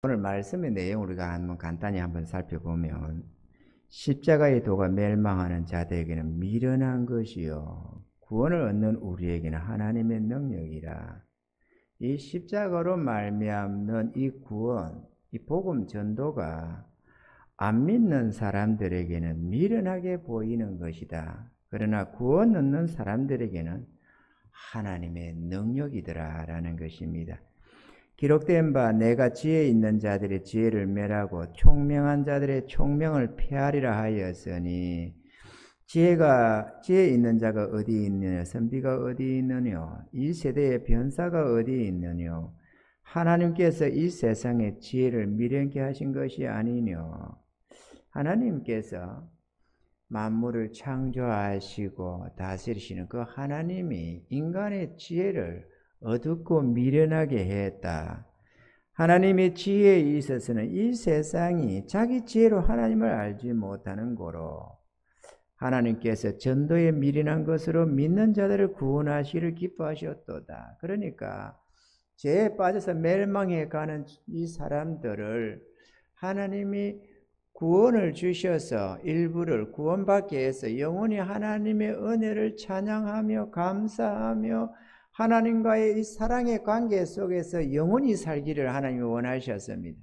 오늘 말씀의 내용을 우리가 간단히 한번 살펴보면 십자가의 도가 멸망하는 자들에게는 미련한 것이요 구원을 얻는 우리에게는 하나님의 능력이라. 이 십자가로 말미암는 이 구원, 이 복음 전도가 안 믿는 사람들에게는 미련하게 보이는 것이다. 그러나 구원 얻는 사람들에게는 하나님의 능력이더라 라는 것입니다. 기록된 바 내가 지혜 있는 자들의 지혜를 멸하고 총명한 자들의 총명을 폐하리라 하였으니, 지혜 있는 자가 어디 있느냐? 선비가 어디 있느냐? 이 세대의 변사가 어디 있느냐? 하나님께서 이 세상의 지혜를 미련케 하신 것이 아니냐? 하나님께서 만물을 창조하시고 다스리시는 그 하나님이 인간의 지혜를 어둡고 미련하게 했다. 하나님의 지혜에 있어서는 이 세상이 자기 지혜로 하나님을 알지 못하는 고로 하나님께서 전도에 미련한 것으로 믿는 자들을 구원하시기를 기뻐하셨도다. 그러니까 죄에 빠져서 멸망해 가는 이 사람들을 하나님이 구원을 주셔서 일부를 구원받게 해서 영원히 하나님의 은혜를 찬양하며 감사하며 하나님과의 이 사랑의 관계 속에서 영원히 살기를 하나님이 원하셨습니다.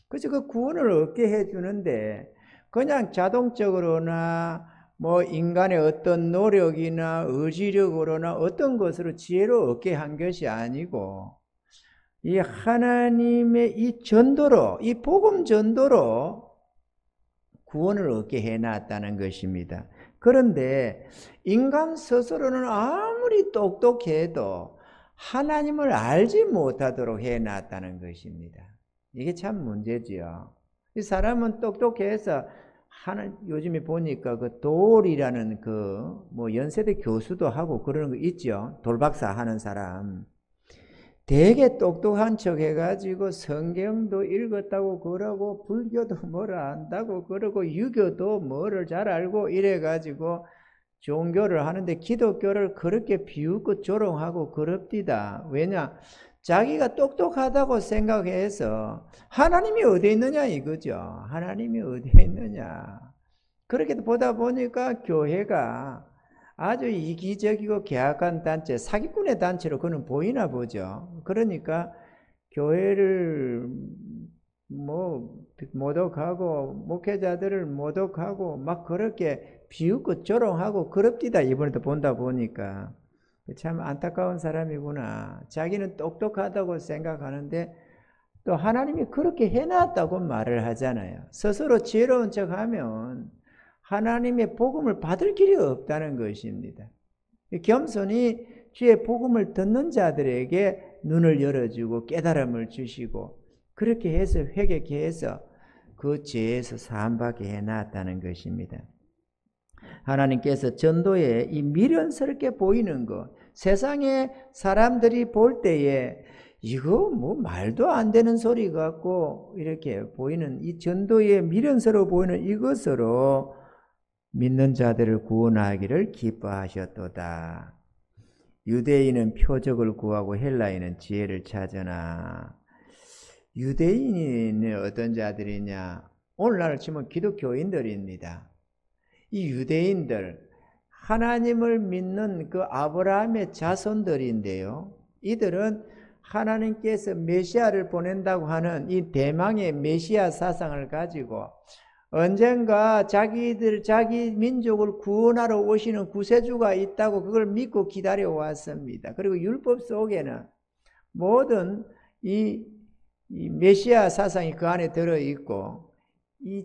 그래서 그 구원을 얻게 해주는데 그냥 자동적으로나 인간의 어떤 노력이나 의지력으로나 어떤 것으로 지혜로 얻게 한 것이 아니고 이 하나님의 이 전도로, 이 복음 전도로 구원을 얻게 해놨다는 것입니다. 그런데 인간 스스로는 아무리 똑똑해도 하나님을 알지 못하도록 해놨다는 것입니다. 이게 참 문제지요. 이 사람은 똑똑해서 요즘에 보니까 그 돌이라는 연세대 교수도 하고 그러는 거 있죠. 돌박사 하는 사람. 되게 똑똑한 척 해가지고 성경도 읽었다고 그러고 불교도 뭐를 안다고 그러고 유교도 뭐를 잘 알고 이래가지고 종교를 하는데 기독교를 그렇게 비웃고 조롱하고 그럽디다. 왜냐? 자기가 똑똑하다고 생각해서 하나님이 어디에 있느냐 이거죠. 하나님이 어디에 있느냐. 그렇게 보다 보니까 교회가 아주 이기적이고 계약한 단체, 사기꾼의 단체로 그는 보이나 보죠. 그러니까 교회를 모독하고 목회자들을 모독하고 막 그렇게 비웃고 조롱하고 그럽디다. 이번에도 본다 보니까 참 안타까운 사람이구나. 자기는 똑똑하다고 생각하는데 또 하나님이 그렇게 해놨다고 말을 하잖아요. 스스로 지혜로운 척하면 하나님의 복음을 받을 길이 없다는 것입니다. 겸손히 주의 복음을 듣는 자들에게 눈을 열어주고 깨달음을 주시고 그렇게 해서 회개케 해서 그 죄에서 사함받게 해놨다는 것입니다. 하나님께서 전도에 이 미련스럽게 보이는 것, 세상의 사람들이 볼 때에 이거 말도 안 되는 소리 같고 이렇게 보이는 이 전도에 미련스러워 보이는 이것으로 믿는 자들을 구원하기를 기뻐하셨도다. 유대인은 표적을 구하고 헬라인은 지혜를 찾으나. 유대인은 어떤 자들이냐? 오늘날 치면 기독교인들입니다. 이 유대인들, 하나님을 믿는 그 아브라함의 자손들인데요. 이들은 하나님께서 메시아를 보낸다고 하는 이 대망의 메시아 사상을 가지고 언젠가 자기 민족을 구원하러 오시는 구세주가 있다고 그걸 믿고 기다려 왔습니다. 그리고 율법 속에는 모든 이 메시아 사상이 그 안에 들어있고 이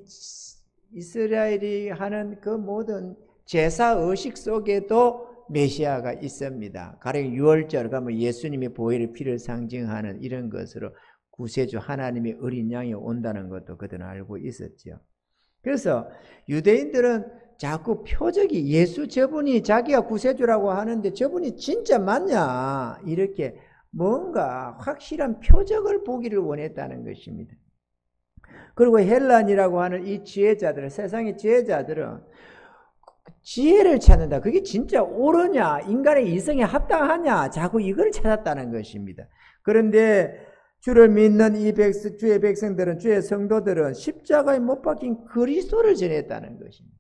이스라엘이 하는 그 모든 제사 의식 속에도 메시아가 있습니다. 가령 유월절 가면 예수님의 보혈의 피를 상징하는 이런 것으로 구세주 하나님의 어린 양이 온다는 것도 그들은 알고 있었죠. 그래서 유대인들은 자꾸 표적이 저분이 자기가 구세주라고 하는데 저분이 진짜 맞냐 이렇게 뭔가 확실한 표적을 보기를 원했다는 것입니다. 그리고 헬란이라고 하는 이 지혜자들은, 세상의 지혜자들은 지혜를 찾는다. 그게 진짜 옳으냐, 인간의 이성에 합당하냐, 자꾸 이걸 찾았다는 것입니다. 그런데 주를 믿는 주의 백성들은, 주의 성도들은 십자가에 못 박힌 그리스도를 전했다는 것입니다.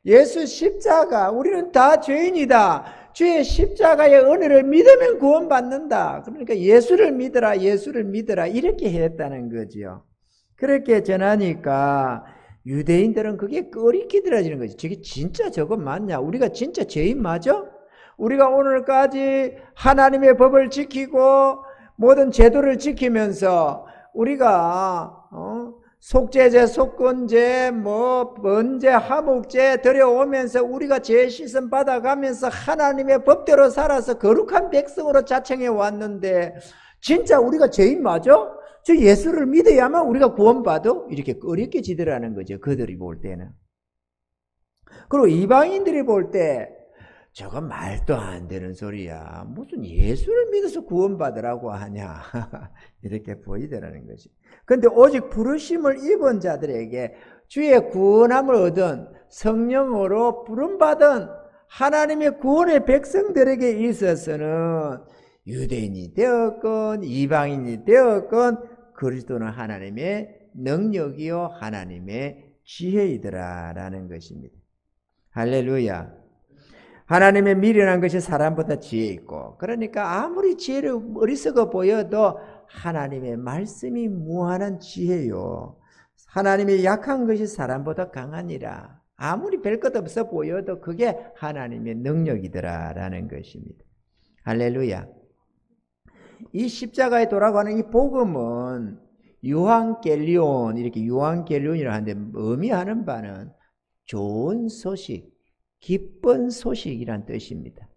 예수 십자가, 우리는 다 죄인이다. 주의 십자가의 은혜를 믿으면 구원받는다. 그러니까 예수를 믿어라, 예수를 믿어라, 이렇게 했다는 거지요. 그렇게 전하니까 유대인들은 그게 꺼리끼들어지는 거지. 저게 진짜 저거 맞냐? 우리가 진짜 죄인 맞아? 우리가 오늘까지 하나님의 법을 지키고 모든 제도를 지키면서 우리가 속죄제, 속건제, 번제, 화목제 드려오면서 우리가 죄 씻음 받아가면서 하나님의 법대로 살아서 거룩한 백성으로 자청해 왔는데 진짜 우리가 죄인 맞아? 저 예수를 믿어야만 우리가 구원받아? 이렇게 어렵게 지더라는 거죠. 그들이 볼 때는. 그리고 이방인들이 볼 때 저건 말도 안 되는 소리야. 무슨 예수를 믿어서 구원받으라고 하냐. 이렇게 보이더라는 것이. 그런데 오직 부르심을 입은 자들에게 주의 구원함을 얻은 성령으로 부름받은 하나님의 구원의 백성들에게 있어서는 유대인이 되었건 이방인이 되었건 그리스도는 하나님의 능력이요 하나님의 지혜이더라라는 것입니다. 할렐루야. 하나님의 미련한 것이 사람보다 지혜 있고, 그러니까 아무리 지혜를 어리석어 보여도 하나님의 말씀이 무한한 지혜요. 하나님의 약한 것이 사람보다 강하니라. 아무리 별 것 없어 보여도 그게 하나님의 능력이더라라는 것입니다. 할렐루야. 이 십자가에 돌아가는 이 복음은 유한겔리온, 이렇게 유한겔리온이라 하는데 의미하는 바는 좋은 소식, 기쁜 소식이란 뜻입니다.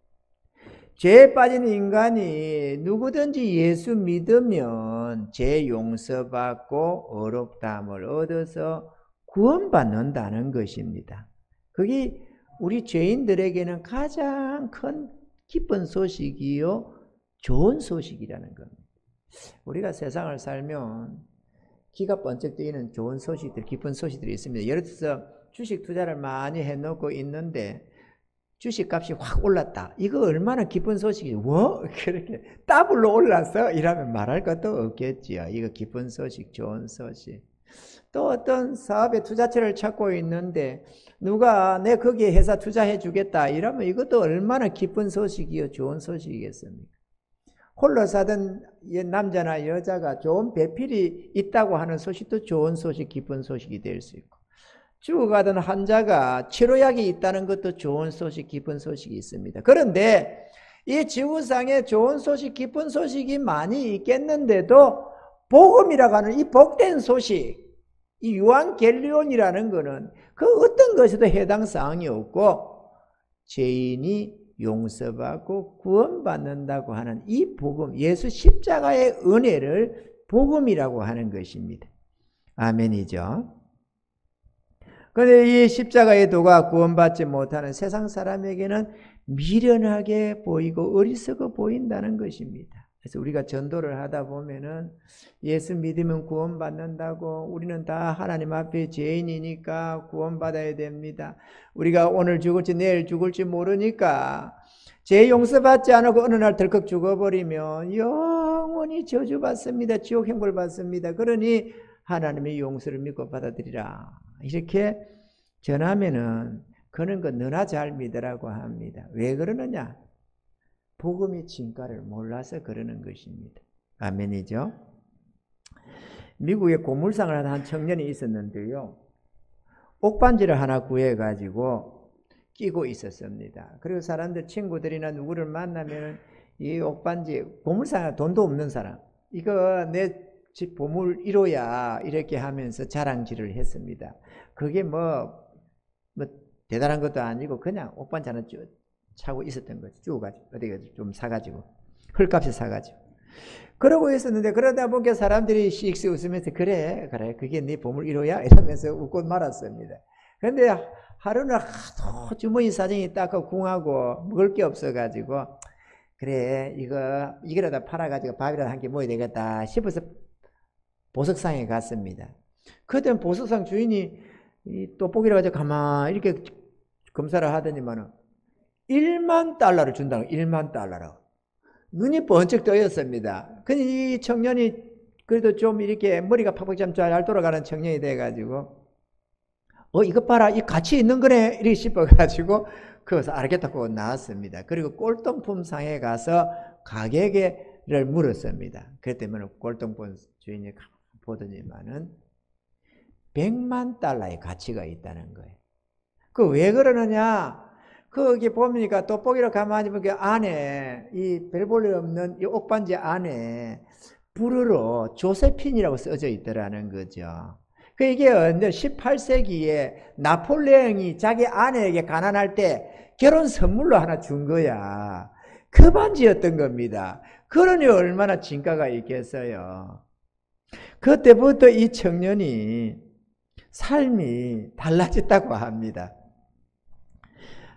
죄에 빠진 인간이 누구든지 예수 믿으면 죄 용서받고 의롭다함을 얻어서 구원받는다는 것입니다. 그게 우리 죄인들에게는 가장 큰 기쁜 소식이요 좋은 소식이라는 겁니다. 우리가 세상을 살면 기가 번쩍 뜨이는 좋은 소식들, 기쁜 소식들이 있습니다. 예를 들어서 주식 투자를 많이 해놓고 있는데 주식값이 확 올랐다. 이거 얼마나 기쁜 소식이에요. 뭐? 그렇게 더블로 올랐어? 이러면 말할 것도 없겠지요. 이거 기쁜 소식, 좋은 소식. 또 어떤 사업에 투자처를 찾고 있는데 누가 내 거기에 회사 투자해 주겠다 이러면 이것도 얼마나 기쁜 소식이요 좋은 소식이겠습니까? 홀로 사던 남자나 여자가 좋은 배필이 있다고 하는 소식도 좋은 소식, 기쁜 소식이 될 수 있고, 죽어가던 환자가 치료약이 있다는 것도 좋은 소식, 기쁜 소식이 있습니다. 그런데 이 지구상에 좋은 소식, 기쁜 소식이 많이 있겠는데도 복음이라고 하는 이 복된 소식, 이 유한겔리온이라는 것은 그 어떤 것에도 해당 사항이 없고 죄인이 용서받고 구원받는다고 하는 이 복음, 예수 십자가의 은혜를 복음이라고 하는 것입니다. 아멘이죠. 그런데 이 십자가의 도가 구원받지 못하는 세상 사람에게는 미련하게 보이고 어리석어 보인다는 것입니다. 그래서 우리가 전도를 하다 보면은 예수 믿으면 구원받는다고, 우리는 다 하나님 앞에 죄인이니까 구원받아야 됩니다. 우리가 오늘 죽을지 내일 죽을지 모르니까 죄 용서받지 않고 어느 날 덜컥 죽어버리면 영원히 저주받습니다. 지옥 형벌 받습니다. 그러니 하나님의 용서를 믿고 받아들이라. 이렇게 전하면은 그런 거 너나 잘 믿으라고 합니다. 왜 그러느냐? 복음의 진가를 몰라서 그러는 것입니다. 아멘이죠? 미국에 고물상을 하는 한 청년이 있었는데요. 옥반지를 하나 구해가지고 끼고 있었습니다. 그리고 사람들, 친구들이나 누구를 만나면 이 옥반지, 고물상에 돈도 없는 사람, 이거 내 집 보물 1호야 이렇게 하면서 자랑질을 했습니다. 그게 뭐 대단한 것도 아니고 그냥 옥반지 하나 쭉 차고 있었던 거죠. 쭉 가지고 어디 좀 사가지고 헐값에 사가지고 그러고 있었는데, 그러다 보니까 사람들이 씩 웃으면서 그래 그게 네 보물 1호야 이러면서 웃고 말았습니다. 그런데 하루는 하도 주머니 사정이 딱하고 궁하고 먹을 게 없어가지고 그래 이거라도 팔아가지고 밥이라도 한 끼 먹어야 되겠다 싶어서 보석상에 갔습니다. 그때 보석상 주인이 이 떡볶이를 가지고 가만히 이렇게 검사를 하더니만은 $10,000를 준다고. $10,000. 눈이 번쩍 떠였습니다. 근데 이 청년이 그래도 좀 이렇게 머리가 팍팍 잘 돌아가는 청년이 돼가지고, 이것 봐라, 이 가치 있는 거네, 이렇게 싶어가지고, 그것을 알겠다고 나왔습니다. 그리고 꼴통품 상에 가서 가격을 물었습니다. 그랬더니 꼴통품 주인이 보더니만은 100만 달러의 가치가 있다는 거예요. 그 왜 그러느냐? 거기 보니까 돋보기로 가만히 보면 그 안에 이 별 볼일 없는 이 옥반지 안에 불어로 조세핀이라고 써져 있더라는 거죠. 그 이게 언제 18세기에 나폴레옹이 자기 아내에게 가난할 때 결혼 선물로 하나 준 거야. 그 반지였던 겁니다. 그러니 얼마나 진가가 있겠어요. 그때부터 이 청년이 삶이 달라졌다고 합니다.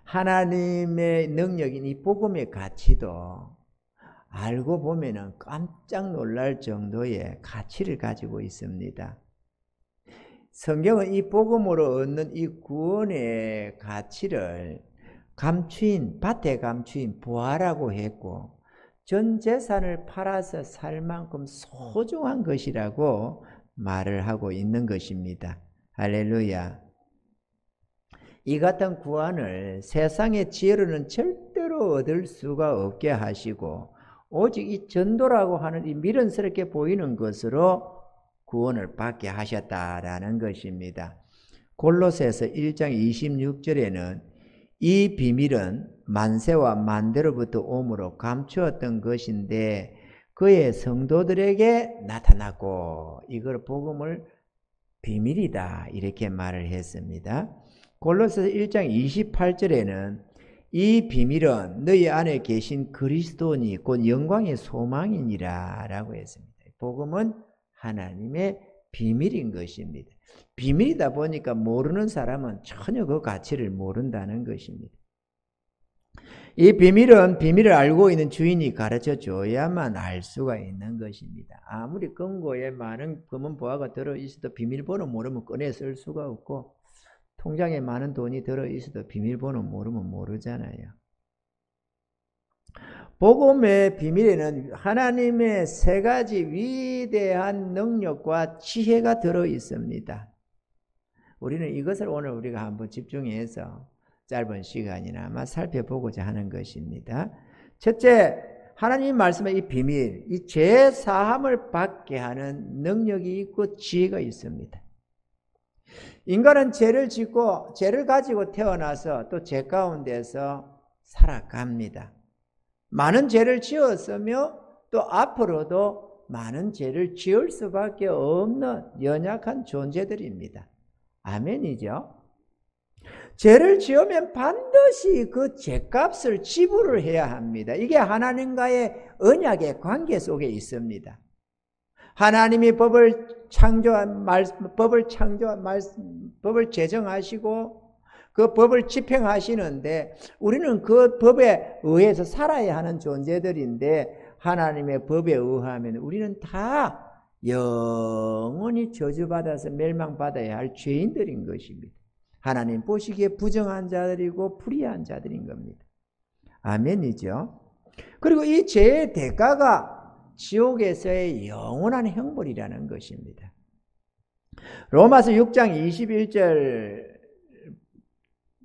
하나님의 능력인 이 복음의 가치도 알고 보면은 깜짝 놀랄 정도의 가치를 가지고 있습니다. 성경은 이 복음으로 얻는 이 구원의 가치를 밭에 감추인 부활이라고 했고, 전 재산을 팔아서 살 만큼 소중한 것이라고 말을 하고 있는 것입니다. 할렐루야. 이 같은 구원을 세상의 지혜로는 절대로 얻을 수가 없게 하시고, 오직 이 전도라고 하는 이 미련스럽게 보이는 것으로 구원을 받게 하셨다라는 것입니다. 골로새서 1장 26절에는 이 비밀은 만세와 만대로부터 오므로 감추었던 것인데 그의 성도들에게 나타났고, 이걸 복음을 비밀이다 이렇게 말을 했습니다. 골로새서 1장 28절에는 이 비밀은 너희 안에 계신 그리스도니 곧 영광의 소망이니라 라고 했습니다. 복음은 하나님의 비밀인 것입니다. 비밀이다 보니까 모르는 사람은 전혀 그 가치를 모른다는 것입니다. 이 비밀은 비밀을 알고 있는 주인이 가르쳐 줘야만 알 수가 있는 것입니다. 아무리 금고에 많은 금은 보화가 들어있어도 비밀번호 모르면 꺼내 쓸 수가 없고, 통장에 많은 돈이 들어있어도 비밀번호 모르면 모르잖아요. 복음의 비밀에는 하나님의 세 가지 위대한 능력과 지혜가 들어있습니다. 우리는 이것을 오늘 우리가 한번 집중해서 짧은 시간이나마 살펴보고자 하는 것입니다. 첫째, 하나님 말씀의 이 비밀, 이 죄 사함을 받게 하는 능력이 있고 지혜가 있습니다. 인간은 죄를 짓고 죄를 가지고 태어나서 또 죄 가운데서 살아갑니다. 많은 죄를 지었으며 또 앞으로도 많은 죄를 지을 수밖에 없는 연약한 존재들입니다. 아멘이죠? 죄를 지으면 반드시 그 죄값을 지불을 해야 합니다. 이게 하나님과의 언약의 관계 속에 있습니다. 하나님이 법을 제정하시고 그 법을 집행하시는데 우리는 그 법에 의해서 살아야 하는 존재들인데, 하나님의 법에 의하면 우리는 다 영원히 저주받아서 멸망받아야 할 죄인들인 것입니다. 하나님 보시기에 부정한 자들이고 불의한 자들인 겁니다. 아멘이죠. 그리고 이 죄의 대가가 지옥에서의 영원한 형벌이라는 것입니다. 로마서 6장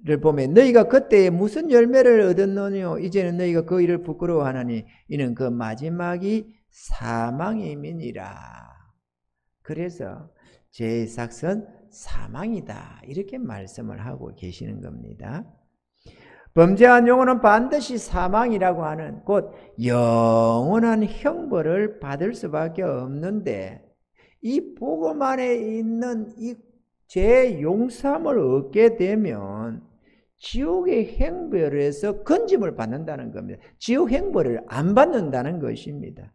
21절을 보면 너희가 그때에 무슨 열매를 얻었느뇨? 이제는 너희가 그 일을 부끄러워하나니 이는 그 마지막이 사망임이니라. 그래서 죄의 삭은 사망이다 이렇게 말씀을 하고 계시는 겁니다. 범죄한 영혼은 반드시 사망이라고 하는 곧 영원한 형벌을 받을 수밖에 없는데, 이 복음 안에 있는 이 죄 용서함을 얻게 되면 지옥의 형벌에서 건짐을 받는다는 겁니다. 지옥 형벌을 안 받는다는 것입니다.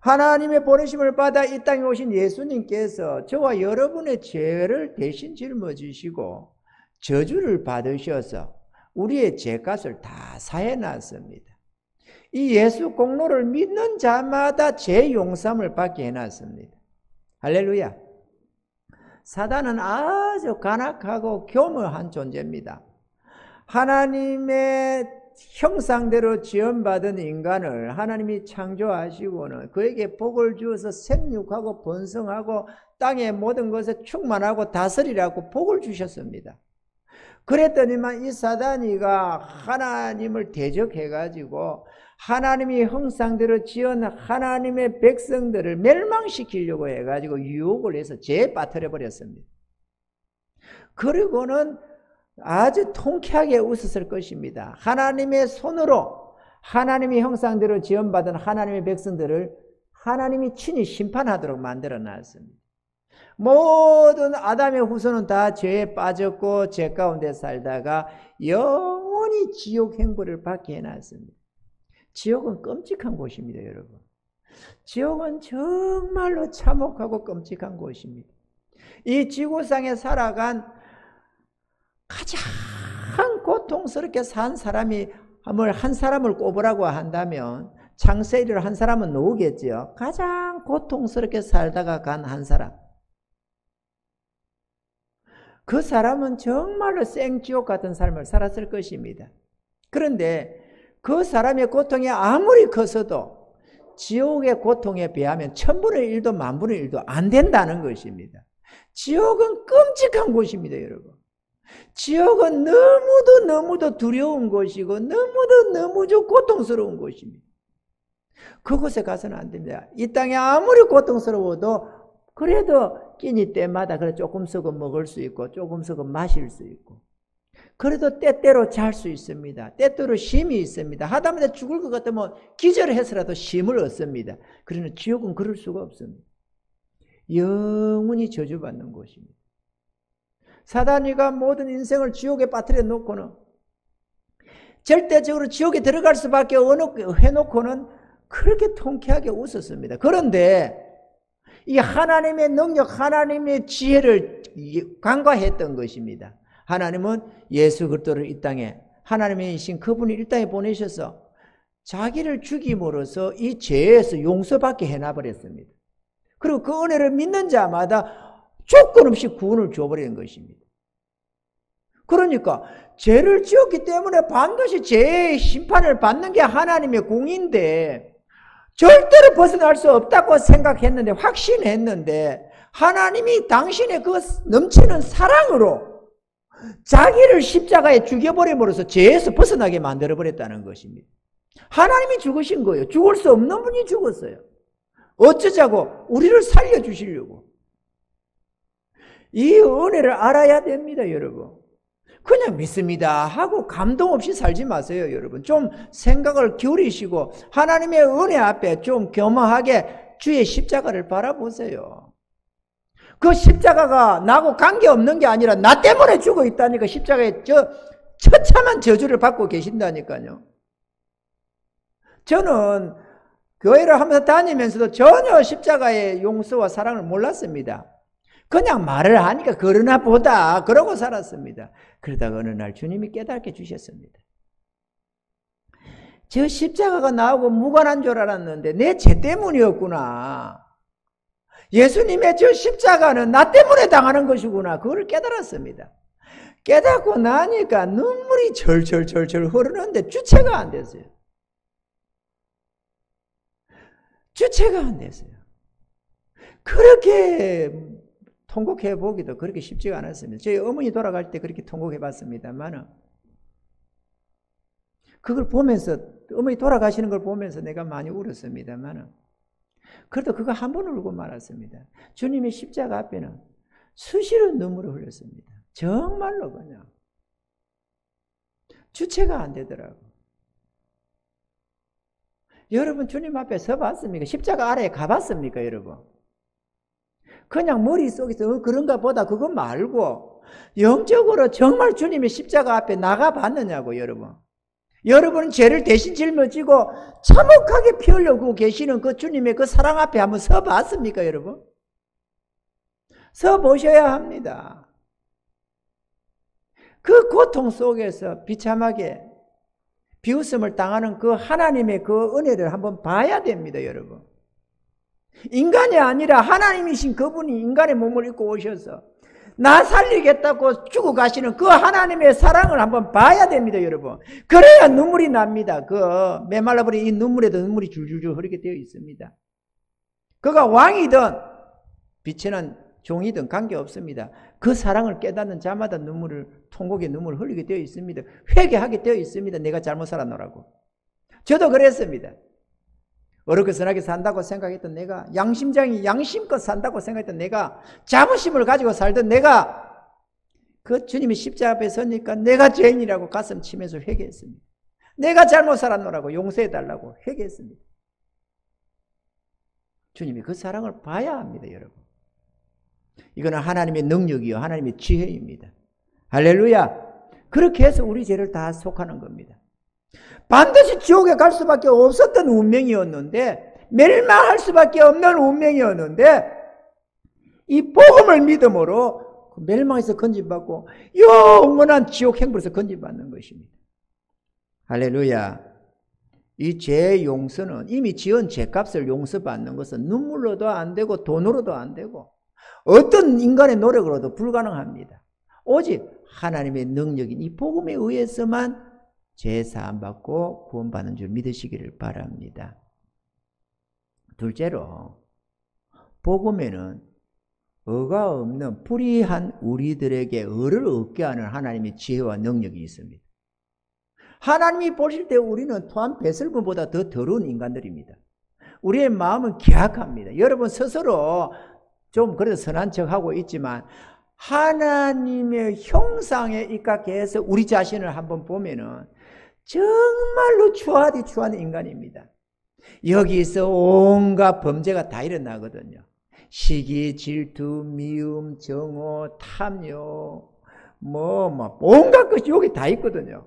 하나님의 보내심을 받아 이 땅에 오신 예수님께서 저와 여러분의 죄를 대신 짊어지시고 저주를 받으셔서 우리의 죄값을 다 사해놨습니다. 이 예수 공로를 믿는 자마다 죄 용서함을 받게 해놨습니다. 할렐루야. 사단은 아주 간악하고 교묘한 존재입니다. 하나님의 형상대로 지원받은 인간을 하나님이 창조하시고는 그에게 복을 주어서 생육하고 번성하고 땅의 모든 것에 충만하고 다스리라고 복을 주셨습니다. 그랬더니만 이 사단이가 하나님을 대적해가지고 하나님이 형상대로 지은 하나님의 백성들을 멸망시키려고 해가지고 유혹을 해서 죄에 빠뜨려 버렸습니다. 그리고는 아주 통쾌하게 웃었을 것입니다. 하나님의 손으로 하나님의 형상대로 지원받은 하나님의 백성들을 하나님이 친히 심판하도록 만들어 놨습니다. 모든 아담의 후손은 다 죄에 빠졌고 죄 가운데 살다가 영원히 지옥 행보를 받게 해놨습니다. 지옥은 끔찍한 곳입니다, 여러분. 지옥은 정말로 참혹하고 끔찍한 곳입니다. 이 지구상에 살아간 가장 고통스럽게 산 사람이 한 사람을 꼽으라고 한다면 창세일을 한 사람은 나오겠죠. 가장 고통스럽게 살다가 간 한 사람. 그 사람은 정말로 생지옥 같은 삶을 살았을 것입니다. 그런데 그 사람의 고통이 아무리 커서도 지옥의 고통에 비하면 1000분의 1도 10,000분의 1도 안 된다는 것입니다. 지옥은 끔찍한 곳입니다, 여러분. 지옥은 너무도 두려운 곳이고 너무도 고통스러운 곳입니다. 그곳에 가서는 안 됩니다. 이 땅에 아무리 고통스러워도 그래도 끼니 때마다 그래 조금씩은 먹을 수 있고 조금씩은 마실 수 있고 그래도 때때로 잘 수 있습니다. 때때로 쉼이 있습니다. 하다못해 죽을 것 같으면 기절해서라도 쉼을 얻습니다. 그러나 지옥은 그럴 수가 없습니다. 영원히 저주받는 곳입니다. 사단이가 모든 인생을 지옥에 빠뜨려 놓고는 절대적으로 지옥에 들어갈 수밖에 해놓고는 그렇게 통쾌하게 웃었습니다. 그런데 이 하나님의 능력, 하나님의 지혜를 간과했던 것입니다. 하나님은 예수 그리스도를 이 땅에 하나님의 이신 그분이 이 땅에 보내셔서 자기를 죽임으로써 이 죄에서 용서받게 해놔버렸습니다. 그리고 그 은혜를 믿는 자마다 조건 없이 구원을 줘버리는 것입니다. 그러니까 죄를 지었기 때문에 반드시 죄의 심판을 받는 게 하나님의 공인데 절대로 벗어날 수 없다고 생각했는데 확신했는데 하나님이 당신의 그 넘치는 사랑으로 자기를 십자가에 죽여버림으로써 죄에서 벗어나게 만들어버렸다는 것입니다. 하나님이 죽으신 거예요. 죽을 수 없는 분이 죽었어요. 어쩌자고? 우리를 살려주시려고. 이 은혜를 알아야 됩니다, 여러분. 그냥 믿습니다 하고 감동 없이 살지 마세요, 여러분. 좀 생각을 기울이시고 하나님의 은혜 앞에 좀 겸허하게 주의 십자가를 바라보세요. 그 십자가가 나하고 관계없는 게 아니라 나 때문에 죽어 있다니까 십자가에 처참한 저주를 받고 계신다니까요. 저는 교회를 하면서 다니면서도 전혀 십자가의 용서와 사랑을 몰랐습니다. 그냥 말을 하니까 그러나 보다 그러고 살았습니다. 그러다가 어느 날 주님이 깨닫게 주셨습니다. 저 십자가가 나하고 무관한 줄 알았는데 내 죄 때문이었구나. 예수님의 저 십자가는 나 때문에 당하는 것이구나. 그걸 깨달았습니다. 깨닫고 나니까 눈물이 절절절절 흐르는데 주체가 안 됐어요. 주체가 안 됐어요. 그렇게 통곡해 보기도 그렇게 쉽지가 않았습니다. 저희 어머니 돌아갈 때 그렇게 통곡해 봤습니다만 그걸 보면서 어머니 돌아가시는 걸 보면서 내가 많이 울었습니다만 그래도 그거 한 번 울고 말았습니다. 주님의 십자가 앞에는 수시로 눈물을 흘렸습니다. 정말로 그냥 주체가 안 되더라고. 여러분 주님 앞에 서봤습니까? 십자가 아래에 가봤습니까, 여러분? 그냥 머릿속에서 그런가 보다 그거 말고 영적으로 정말 주님의 십자가 앞에 나가봤느냐고, 여러분. 여러분은 죄를 대신 짊어지고 참혹하게 피 흘려고 계시는 그 주님의 그 사랑 앞에 한번 서봤습니까, 여러분? 서보셔야 합니다. 그 고통 속에서 비참하게 비웃음을 당하는 그 하나님의 그 은혜를 한번 봐야 됩니다, 여러분. 인간이 아니라 하나님이신 그분이 인간의 몸을 입고 오셔서 나 살리겠다고 주고 가시는 그 하나님의 사랑을 한번 봐야 됩니다, 여러분. 그래야 눈물이 납니다. 그 메말라버린 이 눈물에도 눈물이 줄줄줄 흐르게 되어 있습니다. 그가 왕이든 비천한 종이든 관계없습니다. 그 사랑을 깨닫는 자마다 통곡의 눈물을 흘리게 되어 있습니다. 회개하게 되어 있습니다. 내가 잘못 살았노라고. 저도 그랬습니다. 어렵게 선하게 산다고 생각했던 내가, 양심껏 산다고 생각했던 내가, 자부심을 가지고 살던 내가, 그 주님이 십자가 앞에 서니까 내가 죄인이라고 가슴 치면서 회개했습니다. 내가 잘못 살았노라고 용서해달라고 회개했습니다. 주님이 그 사랑을 봐야 합니다, 여러분. 이거는 하나님의 능력이요, 하나님의 지혜입니다. 할렐루야. 그렇게 해서 우리 죄를 다 속하는 겁니다. 반드시 지옥에 갈 수밖에 없었던 운명이었는데, 멸망할 수밖에 없는 운명이었는데, 이 복음을 믿음으로 멸망에서 건진받고 영원한 지옥 행불에서 건진받는 것입니다. 할렐루야. 이 죄 용서는 이미 지은 죄값을 용서받는 것은 눈물로도 안 되고 돈으로도 안 되고 어떤 인간의 노력으로도 불가능합니다. 오직 하나님의 능력인 이 복음에 의해서만 죄 사함 받고 구원받는 줄 믿으시기를 바랍니다. 둘째로, 복음에는 어가 없는 불의한 우리들에게 의를 얻게 하는 하나님의 지혜와 능력이 있습니다. 하나님이 보실 때 우리는 토한 배설물보다 더 더러운 인간들입니다. 우리의 마음은 계약합니다. 여러분 스스로 좀 그래도 선한 척하고 있지만 하나님의 형상에 입각해 해서 우리 자신을 한번 보면은 정말로 추하디 추한 인간입니다. 여기서 온갖 범죄가 다 일어나거든요. 시기, 질투, 미움, 정오, 탐욕, 온갖 것이 여기 다 있거든요.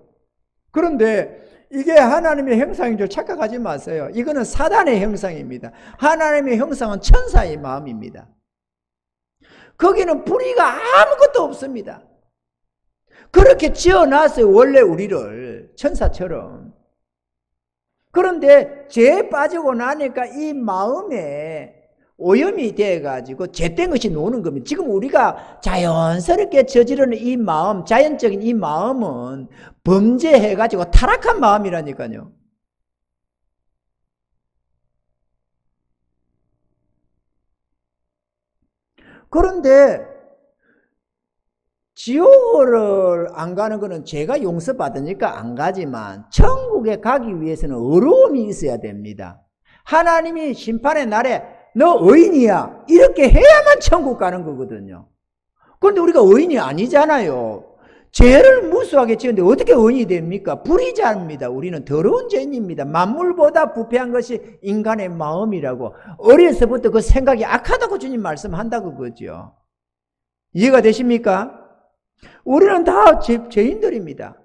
그런데 이게 하나님의 형상인 줄 착각하지 마세요. 이거는 사단의 형상입니다. 하나님의 형상은 천사의 마음입니다. 거기는 불의가 아무것도 없습니다. 그렇게 지어놨어요, 원래 우리를 천사처럼. 그런데 죄에 빠지고 나니까 이 마음에 오염이 돼가지고 죄된 것이 노는 겁니다. 지금 우리가 자연스럽게 저지르는 이 마음, 자연적인 이 마음은 범죄해가지고 타락한 마음이라니까요. 그런데 지옥을 안 가는 것은 죄가 용서받으니까 안 가지만 천국에 가기 위해서는 의로움이 있어야 됩니다. 하나님이 심판의 날에 너 의인이야 이렇게 해야만 천국 가는 거거든요. 그런데 우리가 의인이 아니잖아요. 죄를 무수하게 지었는데 어떻게 의인이 됩니까? 불의자입니다. 우리는 더러운 죄인입니다. 만물보다 부패한 것이 인간의 마음이라고 어려서부터 그 생각이 악하다고 주님 말씀한다고 그거죠. 이해가 되십니까? 우리는 다 죄인들입니다.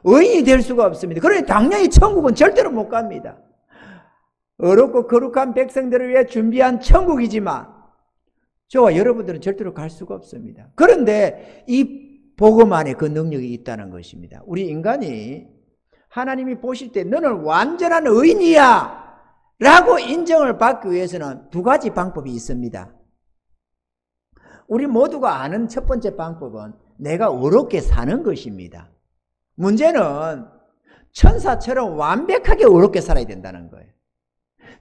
의인이 될 수가 없습니다. 그러니 당연히 천국은 절대로 못 갑니다. 어렵고 거룩한 백성들을 위해 준비한 천국이지만 저와 여러분들은 절대로 갈 수가 없습니다. 그런데 이 복음 안에 그 능력이 있다는 것입니다. 우리 인간이 하나님이 보실 때 너는 완전한 의인이야 라고 인정을 받기 위해서는 두 가지 방법이 있습니다. 우리 모두가 아는 첫 번째 방법은 내가 어렵게 사는 것입니다. 문제는 천사처럼 완벽하게 어렵게 살아야 된다는 거예요.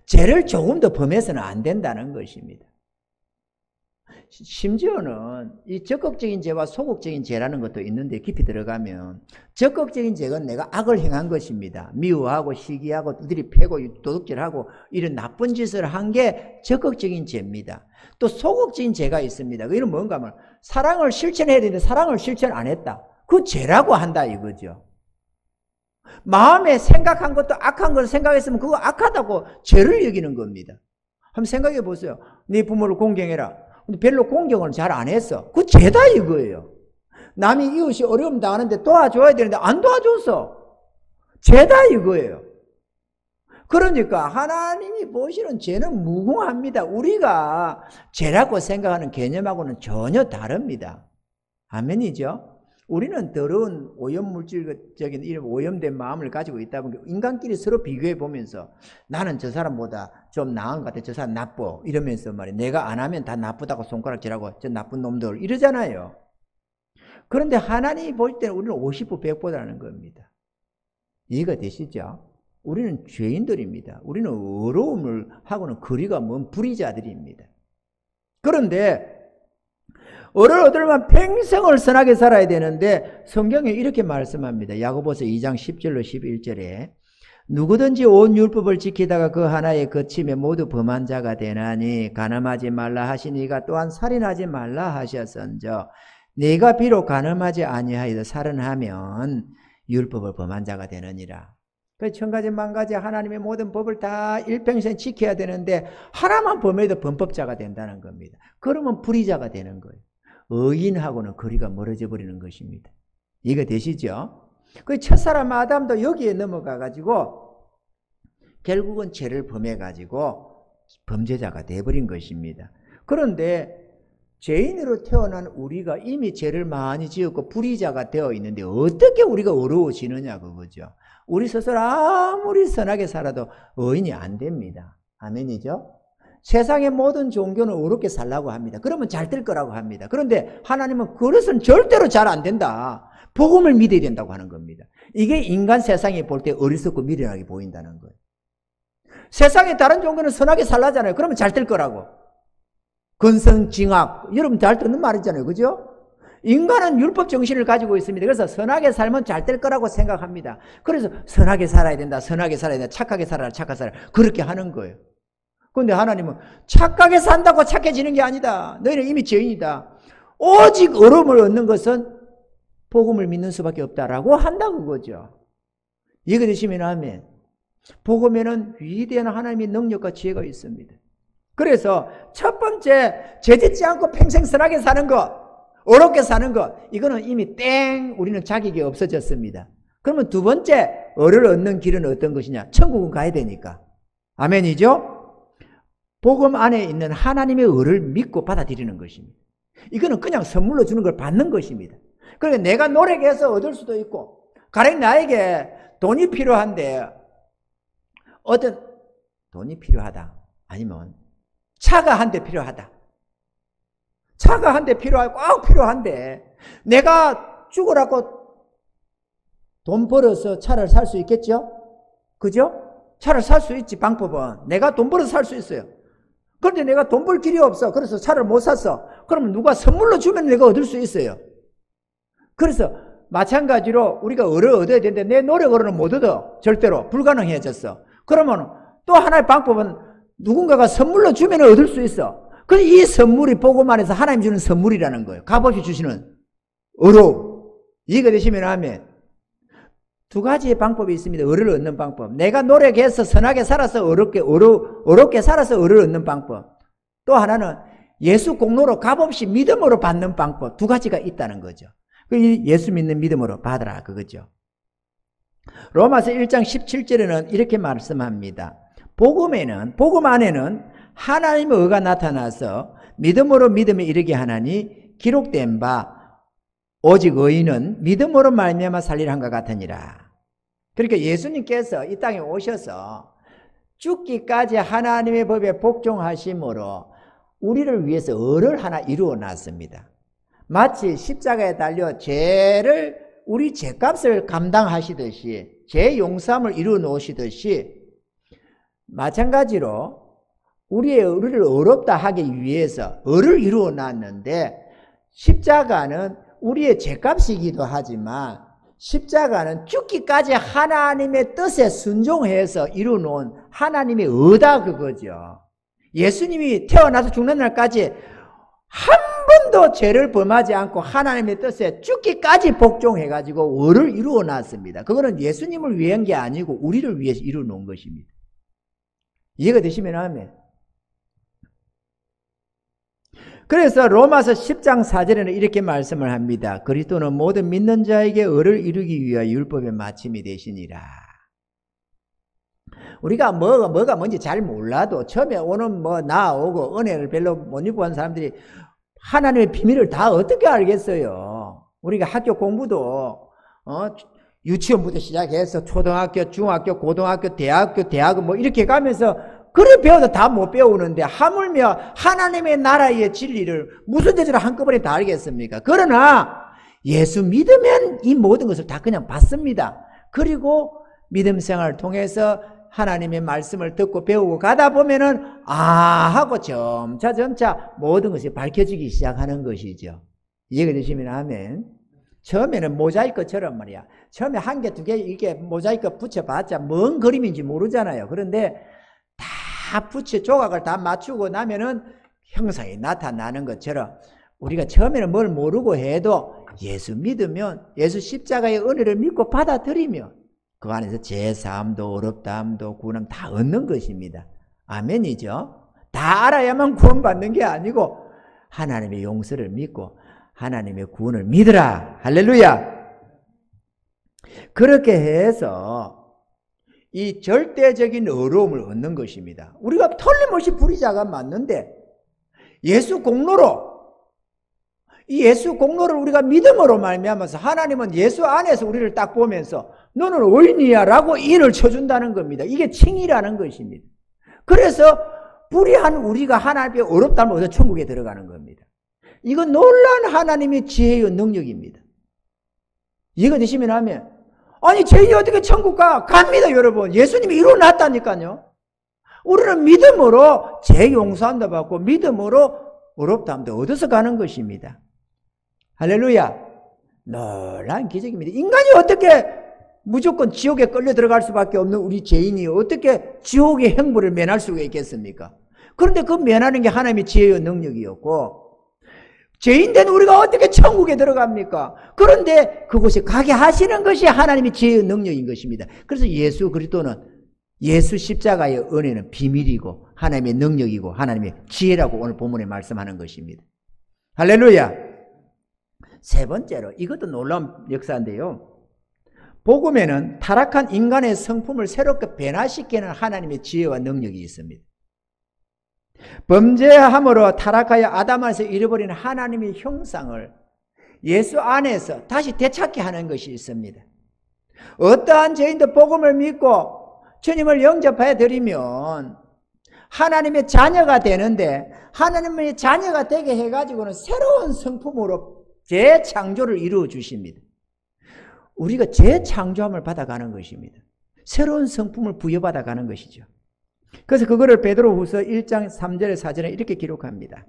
죄를 조금 더 범해서는 안 된다는 것입니다. 심지어는 이 적극적인 죄와 소극적인 죄라는 것도 있는데 깊이 들어가면 적극적인 죄는 내가 악을 행한 것입니다. 미워하고 시기하고 두드리 패고 도둑질하고 이런 나쁜 짓을 한 게 적극적인 죄입니다. 또 소극적인 죄가 있습니다. 이건 뭔가 하면 사랑을 실천해야 되는데 사랑을 실천 안 했다. 그 죄라고 한다 이거죠. 마음에 생각한 것도 악한 걸 생각했으면 그거 악하다고 죄를 여기는 겁니다. 한번 생각해 보세요. 네 부모를 공경해라. 근데 별로 공경을 잘 안 했어. 그 죄다 이거예요. 남이 이웃이 어려움 당하는데 도와줘야 되는데 안 도와줬어. 죄다 이거예요. 그러니까 하나님이 보시는 죄는 무궁합니다. 우리가 죄라고 생각하는 개념하고는 전혀 다릅니다. 아멘이죠? 우리는 더러운 오염물질적인 이런 오염된 마음을 가지고 있다 보니까 인간끼리 서로 비교해 보면서 나는 저 사람보다 좀 나은 것 같아. 저 사람 나빠. 이러면서 말이야. 내가 안 하면 다 나쁘다고 손가락질하고 저 나쁜 놈들 이러잖아요. 그런데 하나님이 볼 때는 우리는 50부 100보다는 겁니다. 이해가 되시죠? 우리는 죄인들입니다. 우리는 어려움을 하고는 거리가 먼 불의자들입니다. 그런데 어를 얻으려면 평생을 선하게 살아야 되는데 성경에 이렇게 말씀합니다. 야고보서 2장 10절로 11절에 누구든지 온 율법을 지키다가 그 하나에 거치며 모두 범한 자가 되나니 간음하지 말라 하시니가 또한 살인하지 말라 하셨은저 네가 비록 간음하지 아니하여도 살인하면 율법을 범한 자가 되느니라. 그래서 천가지 만가지 하나님의 모든 법을 다 일평생 지켜야 되는데 하나만 범해도 범법자가 된다는 겁니다. 그러면 불의자가 되는 거예요. 의인하고는 거리가 멀어져 버리는 것입니다. 이해가 되시죠? 그 첫사람 아담도 여기에 넘어가 가지고 결국은 죄를 범해 가지고 범죄자가 돼버린 것입니다. 그런데 죄인으로 태어난 우리가 이미 죄를 많이 지었고 불의자가 되어 있는데 어떻게 우리가 어려워지느냐 그거죠. 우리 스스로 아무리 선하게 살아도 의인이 안 됩니다. 아멘이죠? 세상의 모든 종교는 어렵게 살라고 합니다. 그러면 잘 될 거라고 합니다. 그런데 하나님은 그것은 절대로 잘 안 된다. 복음을 믿어야 된다고 하는 겁니다. 이게 인간 세상이 볼 때 어리석고 미련하게 보인다는 거예요. 세상의 다른 종교는 선하게 살라잖아요. 그러면 잘 될 거라고. 근성징악, 여러분 잘 듣는 말이잖아요. 그죠? 인간은 율법 정신을 가지고 있습니다. 그래서 선하게 살면 잘 될 거라고 생각합니다. 그래서 선하게 살아야 된다. 선하게 살아야 된다. 착하게 살아라. 착하게 살아라. 그렇게 하는 거예요. 그런데 하나님은 착하게 산다고 착해지는 게 아니다. 너희는 이미 죄인이다. 오직 어려움을 얻는 것은 복음을 믿는 수밖에 없다라고 한다는 거죠. 이해가 되시면 아멘. 복음에는 위대한 하나님의 능력과 지혜가 있습니다. 그래서 첫 번째 죄짓지 않고 평생 선하게 사는 것, 어렵게 사는 것, 이거는 이미 땡 우리는 자격이 없어졌습니다. 그러면 두 번째 의를 얻는 길은 어떤 것이냐? 천국은 가야 되니까. 아멘이죠? 복음 안에 있는 하나님의 의를 믿고 받아들이는 것입니다. 이거는 그냥 선물로 주는 걸 받는 것입니다. 그러니까 내가 노력해서 얻을 수도 있고, 가령 나에게 돈이 필요한데 어떤 돈이 필요하다. 아니면 차가 한 대 필요하다. 차가 한 대 필요하고 꼭 필요한데 내가 죽으라고 돈 벌어서 차를 살 수 있겠죠? 그죠? 차를 살 수 있지. 방법은 내가 돈 벌어서 살 수 있어요. 그런데 내가 돈 벌 길이 없어. 그래서 차를 못 샀어. 그러면 누가 선물로 주면 내가 얻을 수 있어요. 그래서 마찬가지로 우리가 의를 얻어야 되는데 내 노력으로는 못 얻어. 절대로 불가능해졌어. 그러면 또 하나의 방법은 누군가가 선물로 주면 얻을 수 있어. 그래서 이 선물이 복음 안에서 하나님 주는 선물이라는 거예요. 값없이 주시는 의로. 이해가 되시면 아멘. 두 가지의 방법이 있습니다. 의를 얻는 방법. 내가 노력해서 선하게 살아서 어렵게 살아서 의를 얻는 방법. 또 하나는 예수 공로로 값없이 믿음으로 받는 방법. 두 가지가 있다는 거죠. 예수 믿는 믿음으로 받으라 그거죠. 로마서 1장 17절에는 이렇게 말씀합니다. 복음 안에는 하나님의 의가 나타나서 믿음으로 믿음에 이르게 하나니 기록된 바 오직 의인은 믿음으로 말미암아 살리라 한것 같으니라. 그러니까 예수님께서 이 땅에 오셔서 죽기까지 하나님의 법에 복종하심으로 우리를 위해서 의를 하나 이루어 놨습니다. 마치 십자가에 달려 우리 죄값을 감당하시듯이 죄 용서함을 이루어 놓으시듯이 마찬가지로 우리의 의를 어렵다 하기 위해서 의를 이루어 놨는데 십자가는 우리의 죄값이기도 하지만 십자가는 죽기까지 하나님의 뜻에 순종해서 이루어 놓은 하나님의 의다 그거죠. 예수님이 태어나서 죽는 날까지 한 번도 죄를 범하지 않고 하나님의 뜻에 죽기까지 복종해가지고 의를 이루어 놨습니다. 그거는 예수님을 위한 게 아니고 우리를 위해서 이루어 놓은 것입니다. 이해가 되시면 아멘. 그래서 로마서 10장 4절에는 이렇게 말씀을 합니다. 그리스도는 모든 믿는 자에게 의를 이루기 위하여 율법의 마침이 되시니라. 우리가 뭐가 뭔지 잘 몰라도 처음에 오는 나오고 은혜를 별로 못 입고 한 사람들이 하나님의 비밀을 다 어떻게 알겠어요? 우리가 학교 공부도 유치원부터 시작해서 초등학교, 중학교, 고등학교, 대학은 뭐 이렇게 가면서 그래 배워도 다 못 배우는데 하물며 하나님의 나라의 진리를 무슨 죄로 한꺼번에 다 알겠습니까? 그러나 예수 믿으면 이 모든 것을 다 그냥 받습니다. 그리고 믿음 생활을 통해서 하나님의 말씀을 듣고 배우고 가다 보면은 하고 점차 모든 것이 밝혀지기 시작하는 것이죠. 이해가 되시면 아멘. 처음에는 모자이크처럼 말이야. 처음에 한 개, 두 개 이렇게 모자이크 붙여봤자 뭔 그림인지 모르잖아요. 그런데 다 조각을 다 맞추고 나면은 형상이 나타나는 것처럼 우리가 처음에는 뭘 모르고 해도 예수 믿으면 예수 십자가의 은혜를 믿고 받아들이면 그 안에서 제사함도 어렵다함도 구원함 다 얻는 것입니다. 아멘이죠. 다 알아야만 구원받는 게 아니고 하나님의 용서를 믿고 하나님의 구원을 믿으라. 할렐루야. 그렇게 해서 이 절대적인 어려움을 얻는 것입니다. 우리가 틀림없이 불의자가 맞는데 예수 공로로 이 예수 공로를 우리가 믿음으로 말미암아서 하나님은 예수 안에서 우리를 딱 보면서 너는 의인이야 라고 인을 쳐준다는 겁니다. 이게 칭의라는 것입니다. 그래서 불의한 우리가 하나님의 어렵다면 얻어 천국에 들어가는 겁니다. 이건 놀라운 하나님의 지혜의 능력입니다. 이해가 되시면 하면 아니 죄인이 어떻게 천국 가? 갑니다 여러분. 예수님이 이루어놨다니까요. 우리는 믿음으로 죄 용서한다 받고 믿음으로 어렵다함도 얻어서 가는 것입니다. 할렐루야. 놀라운 기적입니다. 인간이 어떻게 무조건 지옥에 끌려 들어갈 수밖에 없는 우리 죄인이 어떻게 지옥의 행보를 면할 수가 있겠습니까? 그런데 그 면하는 게 하나님의 지혜의 능력이었고 죄인된 우리가 어떻게 천국에 들어갑니까? 그런데 그곳에 가게 하시는 것이 하나님의 지혜의 능력인 것입니다. 그래서 예수 그리스도는 예수 십자가의 은혜는 비밀이고 하나님의 능력이고 하나님의 지혜라고 오늘 본문에 말씀하는 것입니다. 할렐루야. 세 번째로 이것도 놀라운 역사인데요. 복음에는 타락한 인간의 성품을 새롭게 변화시키는 하나님의 지혜와 능력이 있습니다. 범죄함으로 타락하여 아담 안에서 잃어버린 하나님의 형상을 예수 안에서 다시 되찾게 하는 것이 있습니다. 어떠한 죄인도 복음을 믿고 주님을 영접해 드리면 하나님의 자녀가 되는데 하나님의 자녀가 되게 해가지고는 새로운 성품으로 재창조를 이루어 주십니다. 우리가 재창조함을 받아가는 것입니다. 새로운 성품을 부여받아 가는 것이죠. 그래서 그거를 베드로후서 1장 3절에 4절에 이렇게 기록합니다.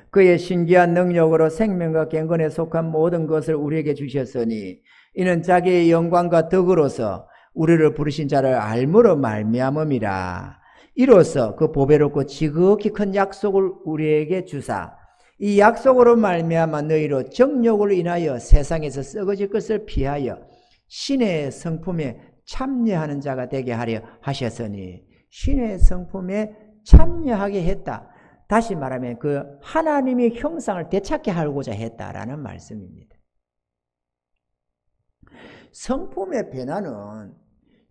그의 신기한 능력으로 생명과 경건에 속한 모든 것을 우리에게 주셨으니 이는 자기의 영광과 덕으로서 우리를 부르신 자를 알므로 말미암음이라. 이로써 그 보배롭고 지극히 큰 약속을 우리에게 주사 이 약속으로 말미암아 너희로 정욕을 인하여 세상에서 썩어질 것을 피하여 신의 성품에 참여하는 자가 되게 하려 하셨으니 신의 성품에 참여하게 했다. 다시 말하면 그 하나님의 형상을 되찾게 하고자 했다라는 말씀입니다. 성품의 변화는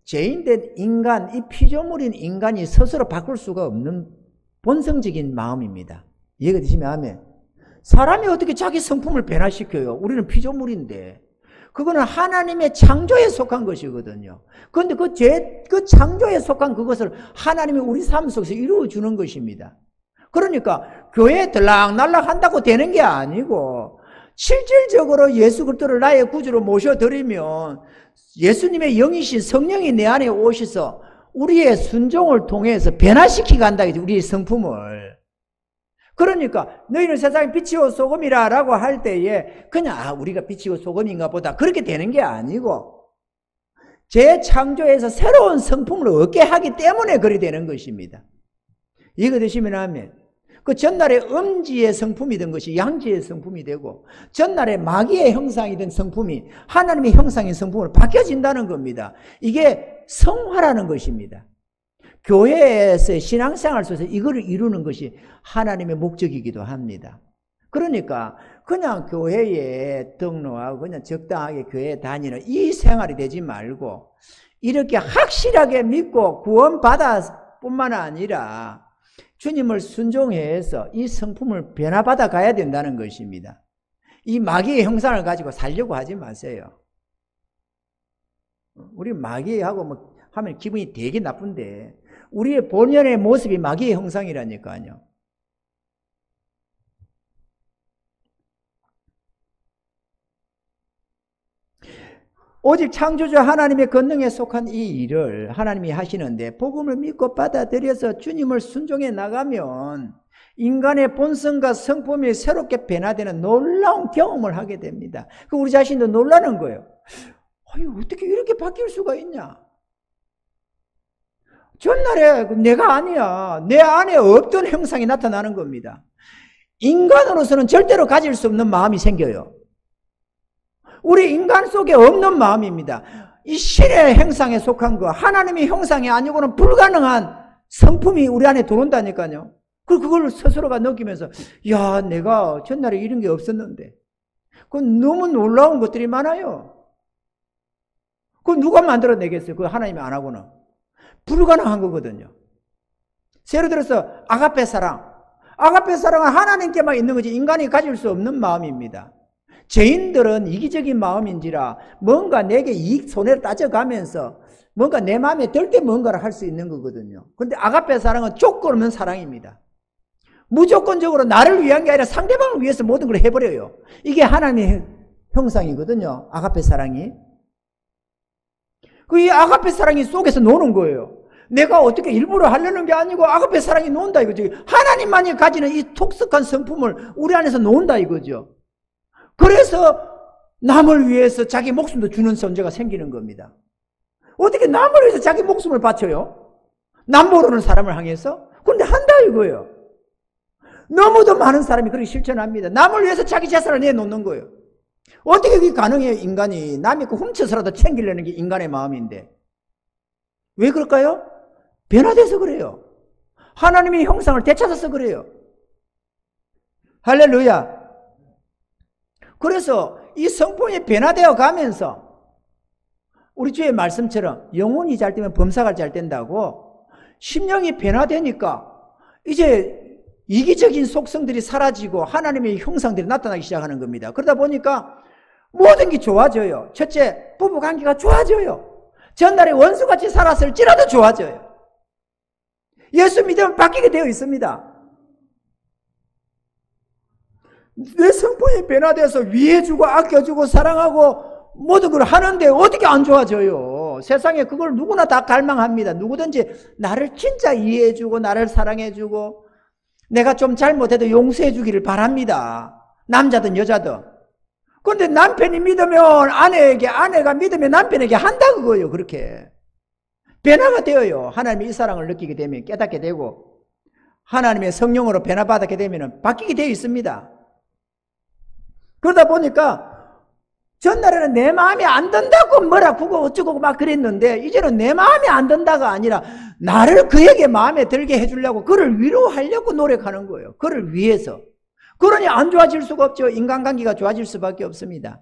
죄인된 인간, 이 피조물인 인간이 스스로 바꿀 수가 없는 본성적인 마음입니다. 이해가 되시면 아멘. 사람이 어떻게 자기 성품을 변화시켜요? 우리는 피조물인데. 그거는 하나님의 창조에 속한 것이거든요. 그런데 그 창조에 속한 그것을 하나님이 우리 삶 속에서 이루어주는 것입니다. 그러니까 교회에 들락날락 한다고 되는 게 아니고 실질적으로 예수 그리스도를 나의 구주로 모셔드리면 예수님의 영이신 성령이 내 안에 오셔서 우리의 순종을 통해서 변화시키게 한다. 우리의 성품을. 그러니까 너희는 세상의 빛이요 소금이라 라고 할 때에 그냥 우리가 빛이고 소금인가 보다 그렇게 되는 게 아니고 재창조해서 새로운 성품을 얻게 하기 때문에 그리 되는 것입니다. 이거 되시면 하면 그 전날에 음지의 성품이던 것이 양지의 성품이 되고 전날에 마귀의 형상이던 성품이 하나님의 형상인 성품으로 바뀌어진다는 겁니다. 이게 성화라는 것입니다. 교회에서의 신앙생활 속에서 이거를 이루는 것이 하나님의 목적이기도 합니다. 그러니까 그냥 교회에 등록하고 그냥 적당하게 교회에 다니는 이 생활이 되지 말고 이렇게 확실하게 믿고 구원받아 뿐만 아니라 주님을 순종해서 이 성품을 변화받아 가야 된다는 것입니다. 이 마귀의 형상을 가지고 살려고 하지 마세요. 우리 마귀하고 뭐 하면 기분이 되게 나쁜데 우리의 본연의 모습이 마귀의 형상이라니까요. 오직 창조주 하나님의 권능에 속한 이 일을 하나님이 하시는데 복음을 믿고 받아들여서 주님을 순종해 나가면 인간의 본성과 성품이 새롭게 변화되는 놀라운 경험을 하게 됩니다. 우리 자신도 놀라는 거예요. 아니, 어떻게 이렇게 바뀔 수가 있냐? 전날에 내가 아니야. 내 안에 없던 형상이 나타나는 겁니다. 인간으로서는 절대로 가질 수 없는 마음이 생겨요. 우리 인간 속에 없는 마음입니다. 이 신의 형상에 속한 거, 하나님의 형상이 아니고는 불가능한 성품이 우리 안에 들어온다니까요. 그걸 스스로가 느끼면서, 야, 내가 전날에 이런 게 없었는데. 그건 너무 놀라운 것들이 많아요. 그건 누가 만들어내겠어요? 그거 하나님이 안 하고는. 불가능한 거거든요. 예를 들어서 아가페 사랑. 아가페 사랑은 하나님께만 있는 거지 인간이 가질 수 없는 마음입니다. 죄인들은 이기적인 마음인지라 뭔가 내게 이익 손해를 따져가면서 뭔가 내 마음에 들 때 뭔가를 할 수 있는 거거든요. 그런데 아가페 사랑은 조건 없는 사랑입니다. 무조건적으로 나를 위한 게 아니라 상대방을 위해서 모든 걸 해버려요. 이게 하나님의 형상이거든요. 아가페 사랑이. 이 아가페 사랑이 속에서 노는 거예요. 내가 어떻게 일부러 하려는 게 아니고 아가페 사랑이 논다 이거죠. 하나님만이 가지는 이 독특한 성품을 우리 안에서 논다 이거죠. 그래서 남을 위해서 자기 목숨도 주는 존재가 생기는 겁니다. 어떻게 남을 위해서 자기 목숨을 바쳐요? 남 모르는 사람을 향해서? 그런데 한다 이거예요. 너무도 많은 사람이 그렇게 실천합니다. 남을 위해서 자기 재산을 내놓는 거예요. 어떻게 그게 가능해요? 인간이 남이 그 훔쳐서라도 챙기려는 게 인간의 마음인데. 왜 그럴까요? 변화돼서 그래요. 하나님의 형상을 되찾아서 그래요. 할렐루야. 그래서 이 성품이 변화되어 가면서 우리 주의 말씀처럼 영혼이 잘 되면 범사가 잘 된다고 심령이 변화되니까 이제 이기적인 속성들이 사라지고 하나님의 형상들이 나타나기 시작하는 겁니다. 그러다 보니까 모든 게 좋아져요. 첫째, 부부관계가 좋아져요. 전날에 원수같이 살았을지라도 좋아져요. 예수 믿으면 바뀌게 되어 있습니다. 내 성품이 변화돼서 위해주고 아껴주고 사랑하고 모든 걸 하는데 어떻게 안 좋아져요? 세상에 그걸 누구나 다 갈망합니다. 누구든지 나를 진짜 이해해주고 나를 사랑해주고 내가 좀 잘못해도 용서해주기를 바랍니다. 남자든 여자든. 그런데 남편이 믿으면 아내에게, 아내가 믿으면 남편에게 한다 그거예요. 그렇게 변화가 되어요. 하나님이 이 사랑을 느끼게 되면 깨닫게 되고 하나님의 성령으로 변화받게 되면 바뀌게 되어 있습니다. 그러다 보니까 전날에는 내 마음이 안 든다고 뭐라 그거 어쩌고 막 그랬는데 이제는 내 마음이 안 든다가 아니라 나를 그에게 마음에 들게 해주려고 그를 위로하려고 노력하는 거예요. 그를 위해서. 그러니 안 좋아질 수가 없죠. 인간관계가 좋아질 수밖에 없습니다.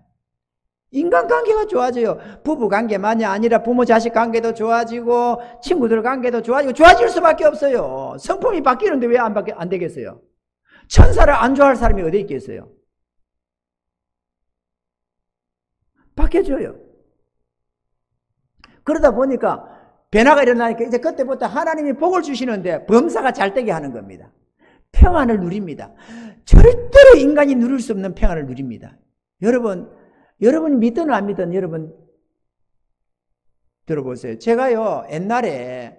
인간관계가 좋아져요. 부부관계만이 아니라 부모-자식 관계도 좋아지고 친구들 관계도 좋아지고 좋아질 수밖에 없어요. 성품이 바뀌는데 왜 안 되겠어요? 천사를 안 좋아할 사람이 어디 있겠어요? 바뀌어줘요. 그러다 보니까 변화가 일어나니까 이제 그때부터 하나님이 복을 주시는데 범사가 잘 되게 하는 겁니다. 평안을 누립니다. 절대로 인간이 누릴 수 없는 평안을 누립니다. 여러분 믿든 안 믿든 여러분 들어보세요. 제가요 옛날에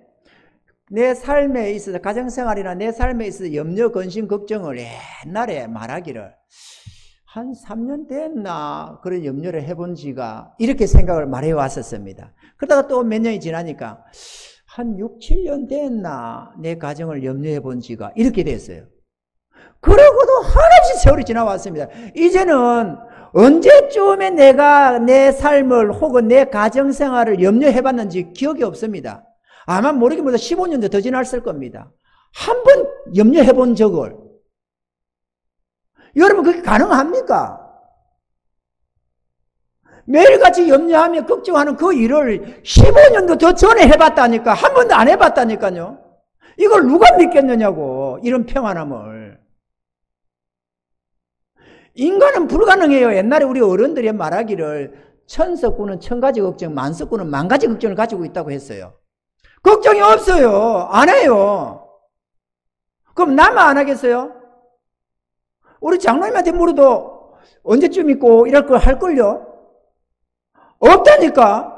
내 삶에 있어서 가정생활이나 내 삶에 있어서 염려, 근심, 걱정을 옛날에 말하기를 한 3년 됐나 그런 염려를 해본 지가 이렇게 생각을 말해 왔었습니다. 그러다가 또 몇 년이 지나니까 한 6, 7년 됐나 내 가정을 염려해 본 지가 이렇게 됐어요. 그러고도 한없이 세월이 지나왔습니다. 이제는 언제쯤에 내가 내 삶을 혹은 내 가정생활을 염려해 봤는지 기억이 없습니다. 아마 모르긴 모르다 15년도 더 지났을 겁니다. 한 번 염려해 본 적을. 여러분 그게 가능합니까? 매일같이 염려하며 걱정하는 그 일을 15년도 더 전에 해봤다니까. 한 번도 안 해봤다니까요. 이걸 누가 믿겠느냐고. 이런 평안함을. 인간은 불가능해요. 옛날에 우리 어른들이 말하기를 천석구는 천가지 걱정, 만석구는 만가지 걱정을 가지고 있다고 했어요. 걱정이 없어요. 안 해요. 그럼 나만 안 하겠어요? 우리 장로님한테 물어도 언제쯤 있고 이럴 걸 할걸요? 없다니까.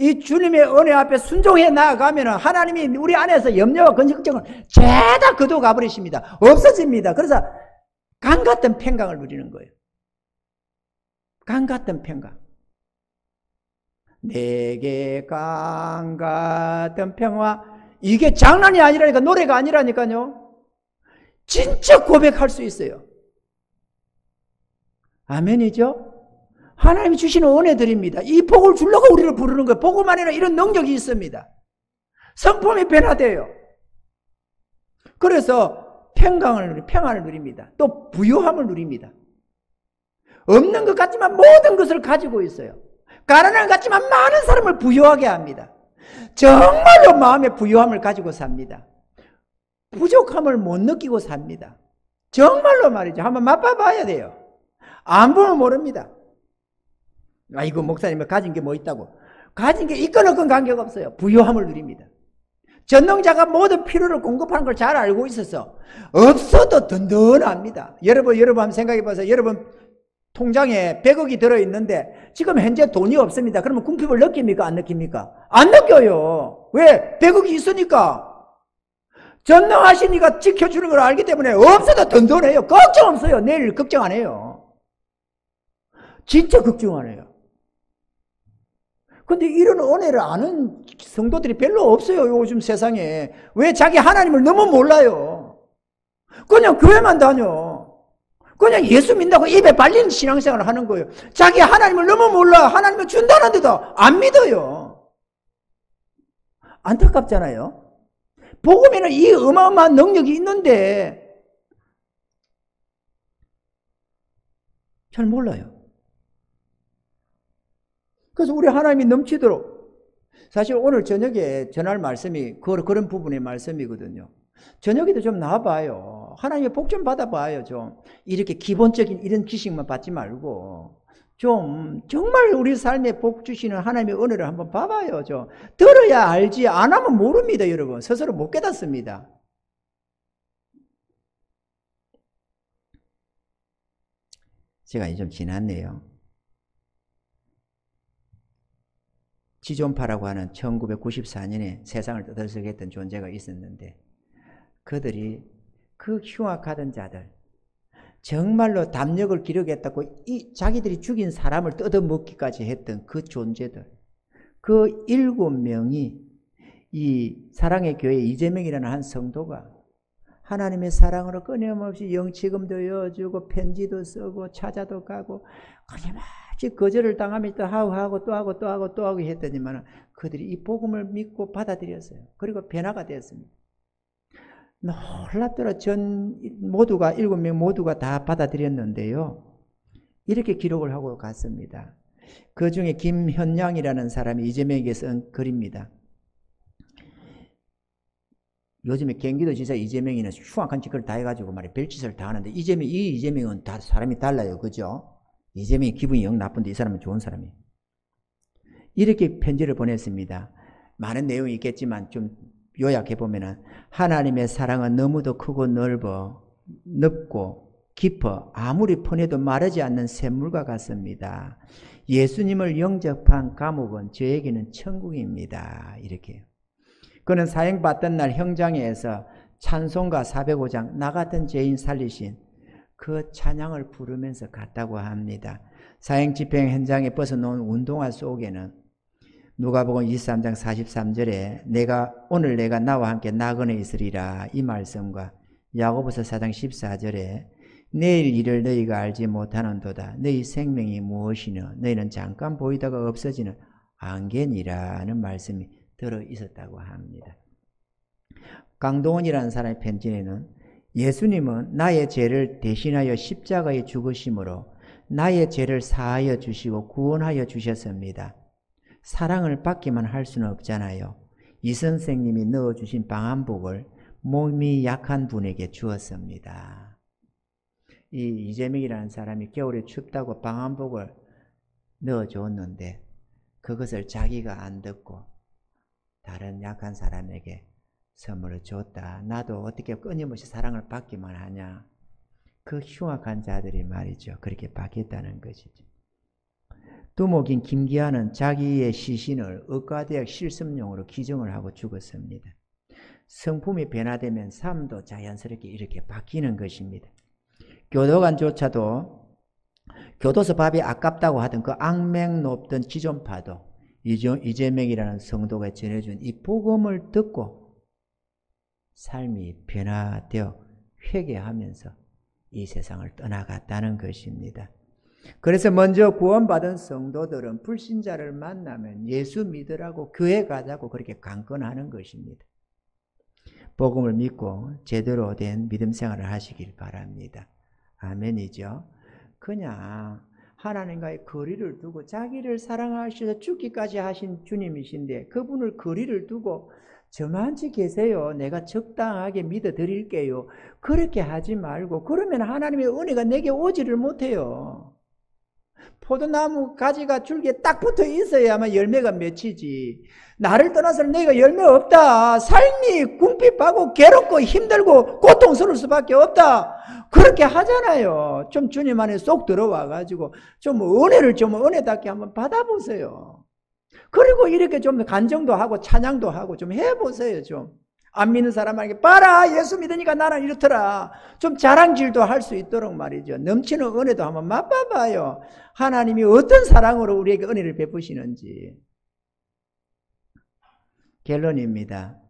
이 주님의 은혜 앞에 순종해 나아가면 하나님이 우리 안에서 염려와 걱정을 죄다 거둬 가버리십니다. 없어집니다. 그래서 강 같은 평강을 누리는 거예요. 강 같은 평강. 내게 강 같은 평화. 이게 장난이 아니라니까, 노래가 아니라니까요. 진짜 고백할 수 있어요. 아멘이죠? 하나님이 주시는 은혜들입니다. 이 복을 주려고 우리를 부르는 거예요. 복음만에는 이런 능력이 있습니다. 성품이 변화돼요. 그래서 평안을 누립니다. 또 부유함을 누립니다. 없는 것 같지만 모든 것을 가지고 있어요. 가난한 것 같지만 많은 사람을 부유하게 합니다. 정말로 마음의 부유함을 가지고 삽니다. 부족함을 못 느끼고 삽니다. 정말로 말이죠. 한번 맛봐봐야 돼요. 안 보면 모릅니다. 아이고, 목사님이 가진 게 뭐 있다고. 가진 게 있건 없건 관계없어요. 부유함을 누립니다. 전능자가 모든 필요를 공급하는 걸 잘 알고 있어서 없어도 든든합니다. 여러분 한번 생각해 보세요. 여러분 통장에 100억이 들어있는데 지금 현재 돈이 없습니다. 그러면 궁핍을 느낍니까? 안 느낍니까? 안 느껴요. 왜? 100억이 있으니까. 전능하시니까 지켜주는 걸 알기 때문에 없어도 든든해요. 걱정 없어요. 내일 걱정 안 해요. 진짜 걱정 안 해요. 근데 이런 은혜를 아는 성도들이 별로 없어요. 요즘 세상에. 왜? 자기 하나님을 너무 몰라요. 그냥 교회만 다녀. 그냥 예수 믿는다고 입에 발리는 신앙생활을 하는 거예요. 자기 하나님을 너무 몰라. 하나님을 준다는데도 안 믿어요. 안타깝잖아요. 복음에는 이 어마어마한 능력이 있는데 잘 몰라요. 그래서 우리 하나님이 넘치도록, 사실 오늘 저녁에 전할 말씀이 그런 부분의 말씀이거든요. 저녁에도 좀 나와봐요. 하나님의 복 좀 받아봐요. 좀 이렇게 기본적인 이런 지식만 받지 말고 좀 정말 우리 삶에 복 주시는 하나님의 은혜를 한번 봐봐요. 좀 들어야 알지, 안 하면 모릅니다. 여러분 스스로 못 깨닫습니다. 시간이 좀 지났네요. 지존파라고 하는 1994년에 세상을 떠들썩했던 존재가 있었는데, 그들이 그 흉악하던 자들, 정말로 담력을 기르겠다고 자기들이 죽인 사람을 뜯어먹기까지 했던 그 존재들, 그 7명이 이 사랑의 교회 이재명이라는 한 성도가 하나님의 사랑으로 끊임없이 영치금도 여주고 편지도 쓰고 찾아도 가고 끊임없이 거절을 당하면 또 하고 또 하고 또 하고 또 하고 했더니만 그들이 이 복음을 믿고 받아들였어요. 그리고 변화가 되었습니다. 놀랍더라. 모두가 7명 모두가 다 받아들였는데요. 이렇게 기록을 하고 갔습니다. 그 중에 김현양이라는 사람이 이재명에게 쓴 글입니다. 요즘에 경기도 지사 이재명이는 흉악한 짓을 다 해가지고 말이야 별짓을 다 하는데 이 이재명은 다 사람이 달라요. 그죠? 이재명이 기분이 영 나쁜데 이 사람은 좋은 사람이에요. 이렇게 편지를 보냈습니다. 많은 내용이 있겠지만 좀 요약해보면은, 하나님의 사랑은 너무도 크고 넓고 깊어 아무리 퍼내도 마르지 않는 샘물과 같습니다. 예수님을 영접한 감옥은 저에게는 천국입니다. 이렇게. 그는 사형받던 날 형장에서 찬송가 405장 나 같은 죄인 살리신 그 찬양을 부르면서 갔다고 합니다. 사형 집행 현장에 벗어놓은 운동화 속에는 누가복음 23장 43절에 오늘 내가 나와 함께 나그네 있으리라 이 말씀과 야고보서 4장 14절에 내일 일을 너희가 알지 못하는도다 너희 생명이 무엇이냐 너희는 잠깐 보이다가 없어지는 안개니라는 말씀이 들어 있었다고 합니다. 강동원이라는 사람의 편지에는 예수님은 나의 죄를 대신하여 십자가에 죽으심으로 나의 죄를 사하여 주시고 구원하여 주셨습니다. 사랑을 받기만 할 수는 없잖아요. 이 선생님이 넣어주신 방한복을 몸이 약한 분에게 주었습니다. 이 이재명이라는 사람이 겨울에 춥다고 방한복을 넣어줬는데 그것을 자기가 안 듣고 다른 약한 사람에게 선물을 줬다. 나도 어떻게 끊임없이 사랑을 받기만 하냐. 그 흉악한 자들이 말이죠. 그렇게 받겠다는 것이죠. 두목인 김기환은 자기의 시신을 의과대학 실습용으로 기증을 하고 죽었습니다. 성품이 변화되면 삶도 자연스럽게 이렇게 바뀌는 것입니다. 교도관조차도 교도소 밥이 아깝다고 하던 그 악맹 높던 기존파도 이재명이라는 성도가 전해준 이 복음을 듣고 삶이 변화되어 회개하면서 이 세상을 떠나갔다는 것입니다. 그래서 먼저 구원받은 성도들은 불신자를 만나면 예수 믿으라고 교회 가자고 그렇게 강권하는 것입니다. 복음을 믿고 제대로 된 믿음 생활을 하시길 바랍니다. 아멘이죠. 그냥 하나님과의 거리를 두고 자기를 사랑하셔서 죽기까지 하신 주님이신데 그분을 거리를 두고 저만치 계세요. 내가 적당하게 믿어드릴게요. 그렇게 하지 말고 그러면 하나님의 은혜가 내게 오지를 못해요. 포도나무 가지가 줄기에 딱 붙어 있어야만 열매가 맺히지. 나를 떠나서는 내가 열매 없다. 삶이 궁핍하고 괴롭고 힘들고 고통스러울 수밖에 없다. 그렇게 하잖아요. 좀 주님 안에 쏙 들어와가지고 좀 은혜를 좀 은혜답게 한번 받아보세요. 그리고 이렇게 좀 간정도 하고 찬양도 하고 좀 해보세요. 좀 안 믿는 사람에게 봐라 예수 믿으니까 나는 이렇더라. 좀 자랑질도 할 수 있도록 말이죠. 넘치는 은혜도 한번 맛봐봐요. 하나님이 어떤 사랑으로 우리에게 은혜를 베푸시는지. 결론입니다.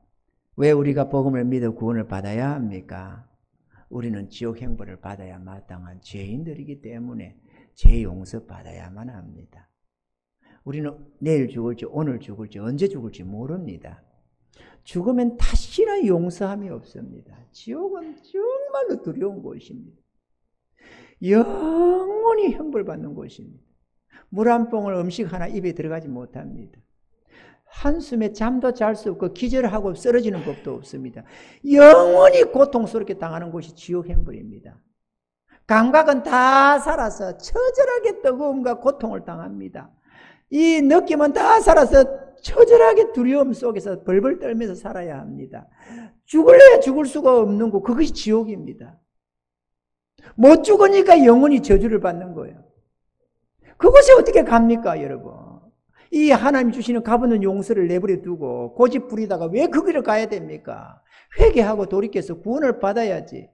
왜 우리가 복음을 믿어 구원을 받아야 합니까? 우리는 지옥 형벌을 받아야 마땅한 죄인들이기 때문에 죄 용서 받아야만 합니다. 우리는 내일 죽을지 오늘 죽을지 언제 죽을지 모릅니다. 죽으면 다시는 용서함이 없습니다. 지옥은 정말로 두려운 곳입니다. 영원히 형벌받는 곳입니다. 물 한 봉을 음식 하나 입에 들어가지 못합니다. 한숨에 잠도 잘 수 없고 기절하고 쓰러지는 법도 없습니다. 영원히 고통스럽게 당하는 곳이 지옥 형벌입니다. 감각은 다 살아서 처절하게 뜨거움과 고통을 당합니다. 이 느낌은 다 살아서 처절하게 두려움 속에서 벌벌 떨면서 살아야 합니다. 죽을래야 죽을 수가 없는 곳, 그것이 지옥입니다. 못 죽으니까 영원히 저주를 받는 거예요. 그것이 어떻게 갑니까, 여러분? 이 하나님 주시는 값없는 용서를 내버려 두고 고집 부리다가 왜 그 길을 가야 됩니까? 회개하고 돌이켜서 구원을 받아야지.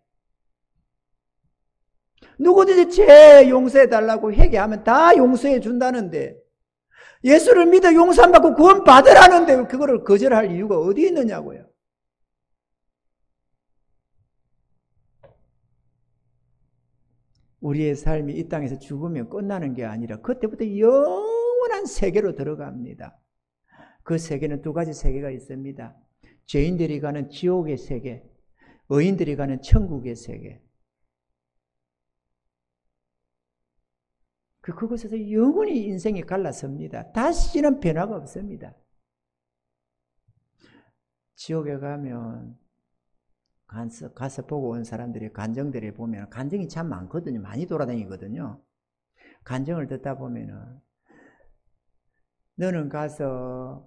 누구든지 죄 용서해 달라고 회개하면 다 용서해 준다는데 예수를 믿어 용서 안 받고 구원 받으라는데 그거를 거절할 이유가 어디 있느냐고요. 우리의 삶이 이 땅에서 죽으면 끝나는 게 아니라 그때부터 영원한 세계로 들어갑니다. 그 세계는 두 가지 세계가 있습니다. 죄인들이 가는 지옥의 세계, 의인들이 가는 천국의 세계. 그곳에서 영원히 인생이 갈라섭니다. 다시는 변화가 없습니다. 지옥에 가면 가서 보고 온 사람들이 간정들이 보면 간정이 참 많거든요. 많이 돌아다니거든요. 간정을 듣다 보면은 너는 가서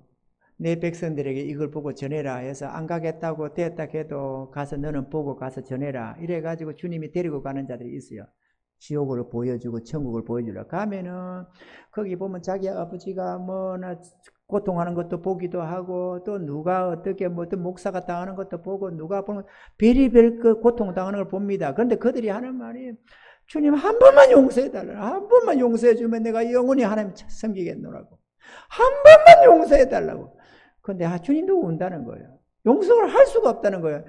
내 백성들에게 이걸 보고 전해라 해서 안 가겠다고 됐다 해도 가서 너는 보고 가서 전해라 이래가지고 주님이 데리고 가는 자들이 있어요. 지옥을 보여주고 천국을 보여주려 가면은 거기 보면 자기 아버지가 뭐나 고통하는 것도 보기도 하고 또 누가 어떻게 뭐 어떤 목사가 당하는 것도 보고 누가 보는 별의별 그 고통 당하는 걸 봅니다. 그런데 그들이 하는 말이 주님 한 번만 용서해 달라. 한 번만 용서해 주면 내가 영원히 하나님 섬기겠노라고. 한 번만 용서해 달라고. 그런데 주님도 운다는 거예요. 용서를 할 수가 없다는 거예요.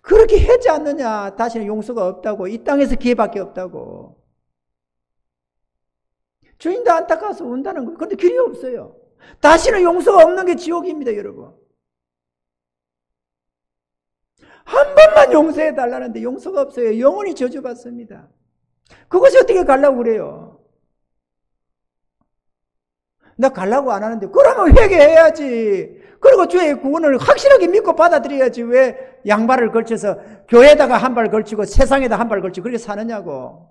그렇게 하지 않느냐. 다시는 용서가 없다고. 이 땅에서 기회밖에 없다고. 주인도 안타까워서 운다는 거예요. 그런데 길이 없어요. 다시는 용서가 없는 게 지옥입니다, 여러분. 한 번만 용서해 달라는데 용서가 없어요. 영원히 저주받습니다. 그것이 어떻게 가려고 그래요? 나 가려고 안 하는데 그러면 회개해야지. 그리고 주의 구원을 확실하게 믿고 받아들여야지 왜 양발을 걸쳐서 교회에다가 한 발 걸치고 세상에다 한 발 걸치고 그렇게 사느냐고.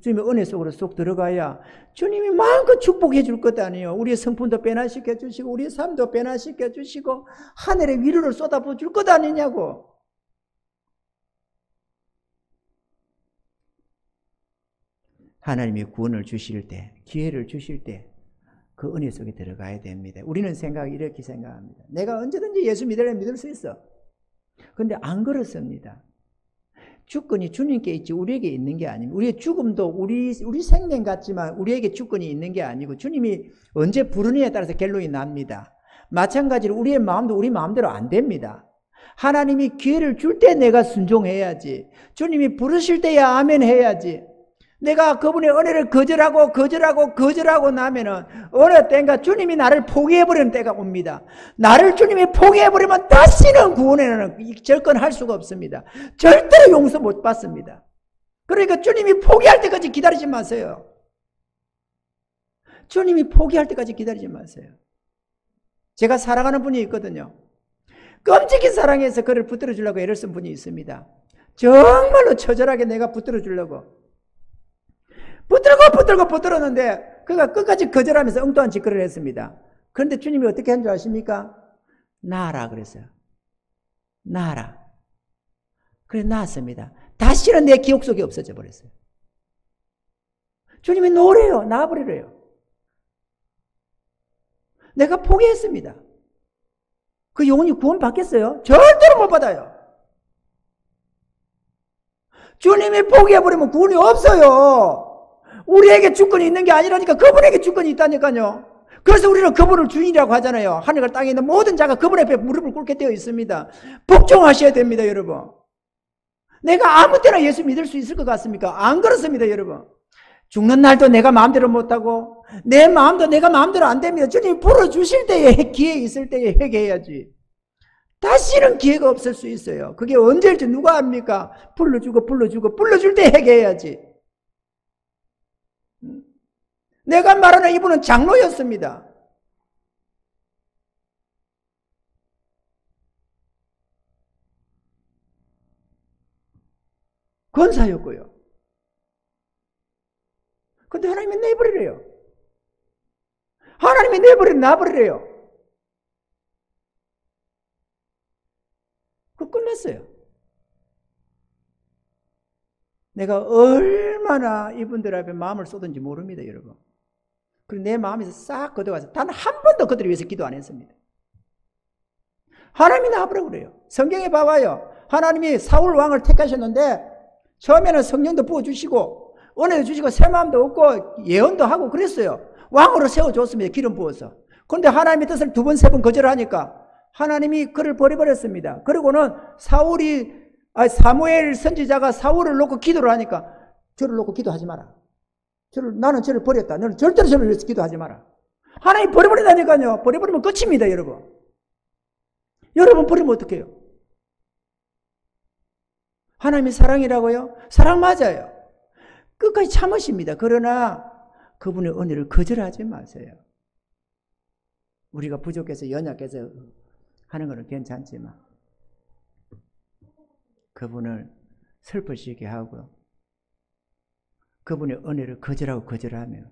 주님의 은혜 속으로 쏙 들어가야 주님이 마음껏 축복해 줄 것 아니에요. 우리의 성품도 변화시켜 주시고 우리의 삶도 변화시켜 주시고 하늘의 위로를 쏟아부어 줄 것 아니냐고. 하나님이 구원을 주실 때, 기회를 주실 때 그 은혜 속에 들어가야 됩니다. 우리는 이렇게 생각합니다. 내가 언제든지 예수 믿으려면 믿을 수 있어. 그런데 안 그렇습니다. 주권이 주님께 있지 우리에게 있는 게 아닙니다. 우리의 죽음도 우리 생명 같지만 우리에게 주권이 있는 게 아니고 주님이 언제 부르느냐에 따라서 결론이 납니다. 마찬가지로 우리의 마음도 우리 마음대로 안 됩니다. 하나님이 기회를 줄 때 내가 순종해야지. 주님이 부르실 때야 아멘 해야지. 내가 그분의 은혜를 거절하고 나면은 어느 때인가 주님이 나를 포기해버리는 때가 옵니다. 나를 주님이 포기해버리면 다시는 구원에는 절권할 수가 없습니다. 절대로 용서 못 받습니다. 그러니까 주님이 포기할 때까지 기다리지 마세요. 주님이 포기할 때까지 기다리지 마세요. 제가 사랑하는 분이 있거든요. 끔찍히 사랑해서 그를 붙들어 주려고 애를 쓴 분이 있습니다. 정말로 처절하게 내가 붙들어 주려고 붙들었는데 그가 끝까지 거절하면서 엉뚱한 짓거리를 했습니다. 그런데 주님이 어떻게 한 줄 아십니까? 나아라 그랬어요. 나아라. 그래 나았습니다. 다시는 내 기억 속에 없어져 버렸어요. 주님이 놓으래요. 나아버리래요. 내가 포기했습니다. 그 영혼이 구원 받겠어요? 절대로 못 받아요. 주님이 포기해버리면 구원이 없어요. 우리에게 주권이 있는 게 아니라니까 그분에게 주권이 있다니까요. 그래서 우리는 그분을 주인이라고 하잖아요. 하늘과 땅에 있는 모든 자가 그분 앞에 무릎을 꿇게 되어 있습니다. 복종하셔야 됩니다, 여러분. 내가 아무 때나 예수 믿을 수 있을 것 같습니까? 안 그렇습니다, 여러분. 죽는 날도 내가 마음대로 못하고 내 마음도 내가 마음대로 안 됩니다. 주님이 불어주실 때에 기회 있을 때에 회개해야지. 다시는 기회가 없을 수 있어요. 그게 언제일지 누가 압니까? 불러줄 때 회개해야지. 내가 말하는 이분은 장로였습니다. 권사였고요. 근데 하나님이 내버리래요. 하나님이 놔버리래요. 그거 끝났어요. 내가 얼마나 이분들 앞에 마음을 쏟은지 모릅니다, 여러분. 그리고 내 마음에서 싹 걷어가서 단 한 번도 그들을 위해서 기도 안 했습니다. 하나님이 나와버리고 그래요. 성경에 봐봐요. 하나님이 사울 왕을 택하셨는데 처음에는 성령도 부어주시고 은혜도 주시고 새 마음도 얻고 예언도 하고 그랬어요. 왕으로 세워줬습니다. 기름 부어서. 그런데 하나님의 뜻을 2번, 3번 거절하니까 하나님이 그를 버려버렸습니다. 그리고는 사무엘 선지자가 사울을 놓고 기도를 하니까 저를 놓고 기도하지 마라. 나는 저를 버렸다. 너는 절대로 저를 위해서 기도하지 마라. 하나님 버려버린다니까요. 버려버리면 끝입니다, 여러분. 여러분 버리면 어떡해요? 하나님이 사랑이라고요? 사랑 맞아요. 끝까지 참으십니다. 그러나 그분의 은혜를 거절하지 마세요. 우리가 부족해서 연약해서 하는 것은 괜찮지만 그분을 슬프시게 하고 그분의 은혜를 거절하면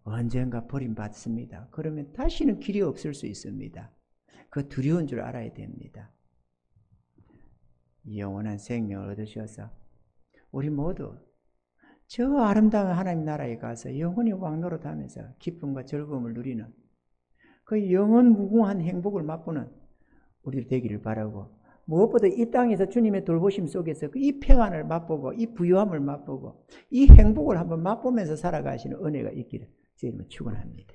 언젠가 버림받습니다. 그러면 다시는 길이 없을 수 있습니다. 그 두려운 줄 알아야 됩니다. 영원한 생명을 얻으셔서 우리 모두 저 아름다운 하나님 나라에 가서 영원히 왕노릇하면서 기쁨과 즐거움을 누리는 그 영원 무궁한 행복을 맛보는 우리들 되기를 바라고 무엇보다 이 땅에서 주님의 돌보심 속에서 이 평안을 맛보고 이 부유함을 맛보고 이 행복을 한번 맛보면서 살아가시는 은혜가 있기를 주님은 축원합니다.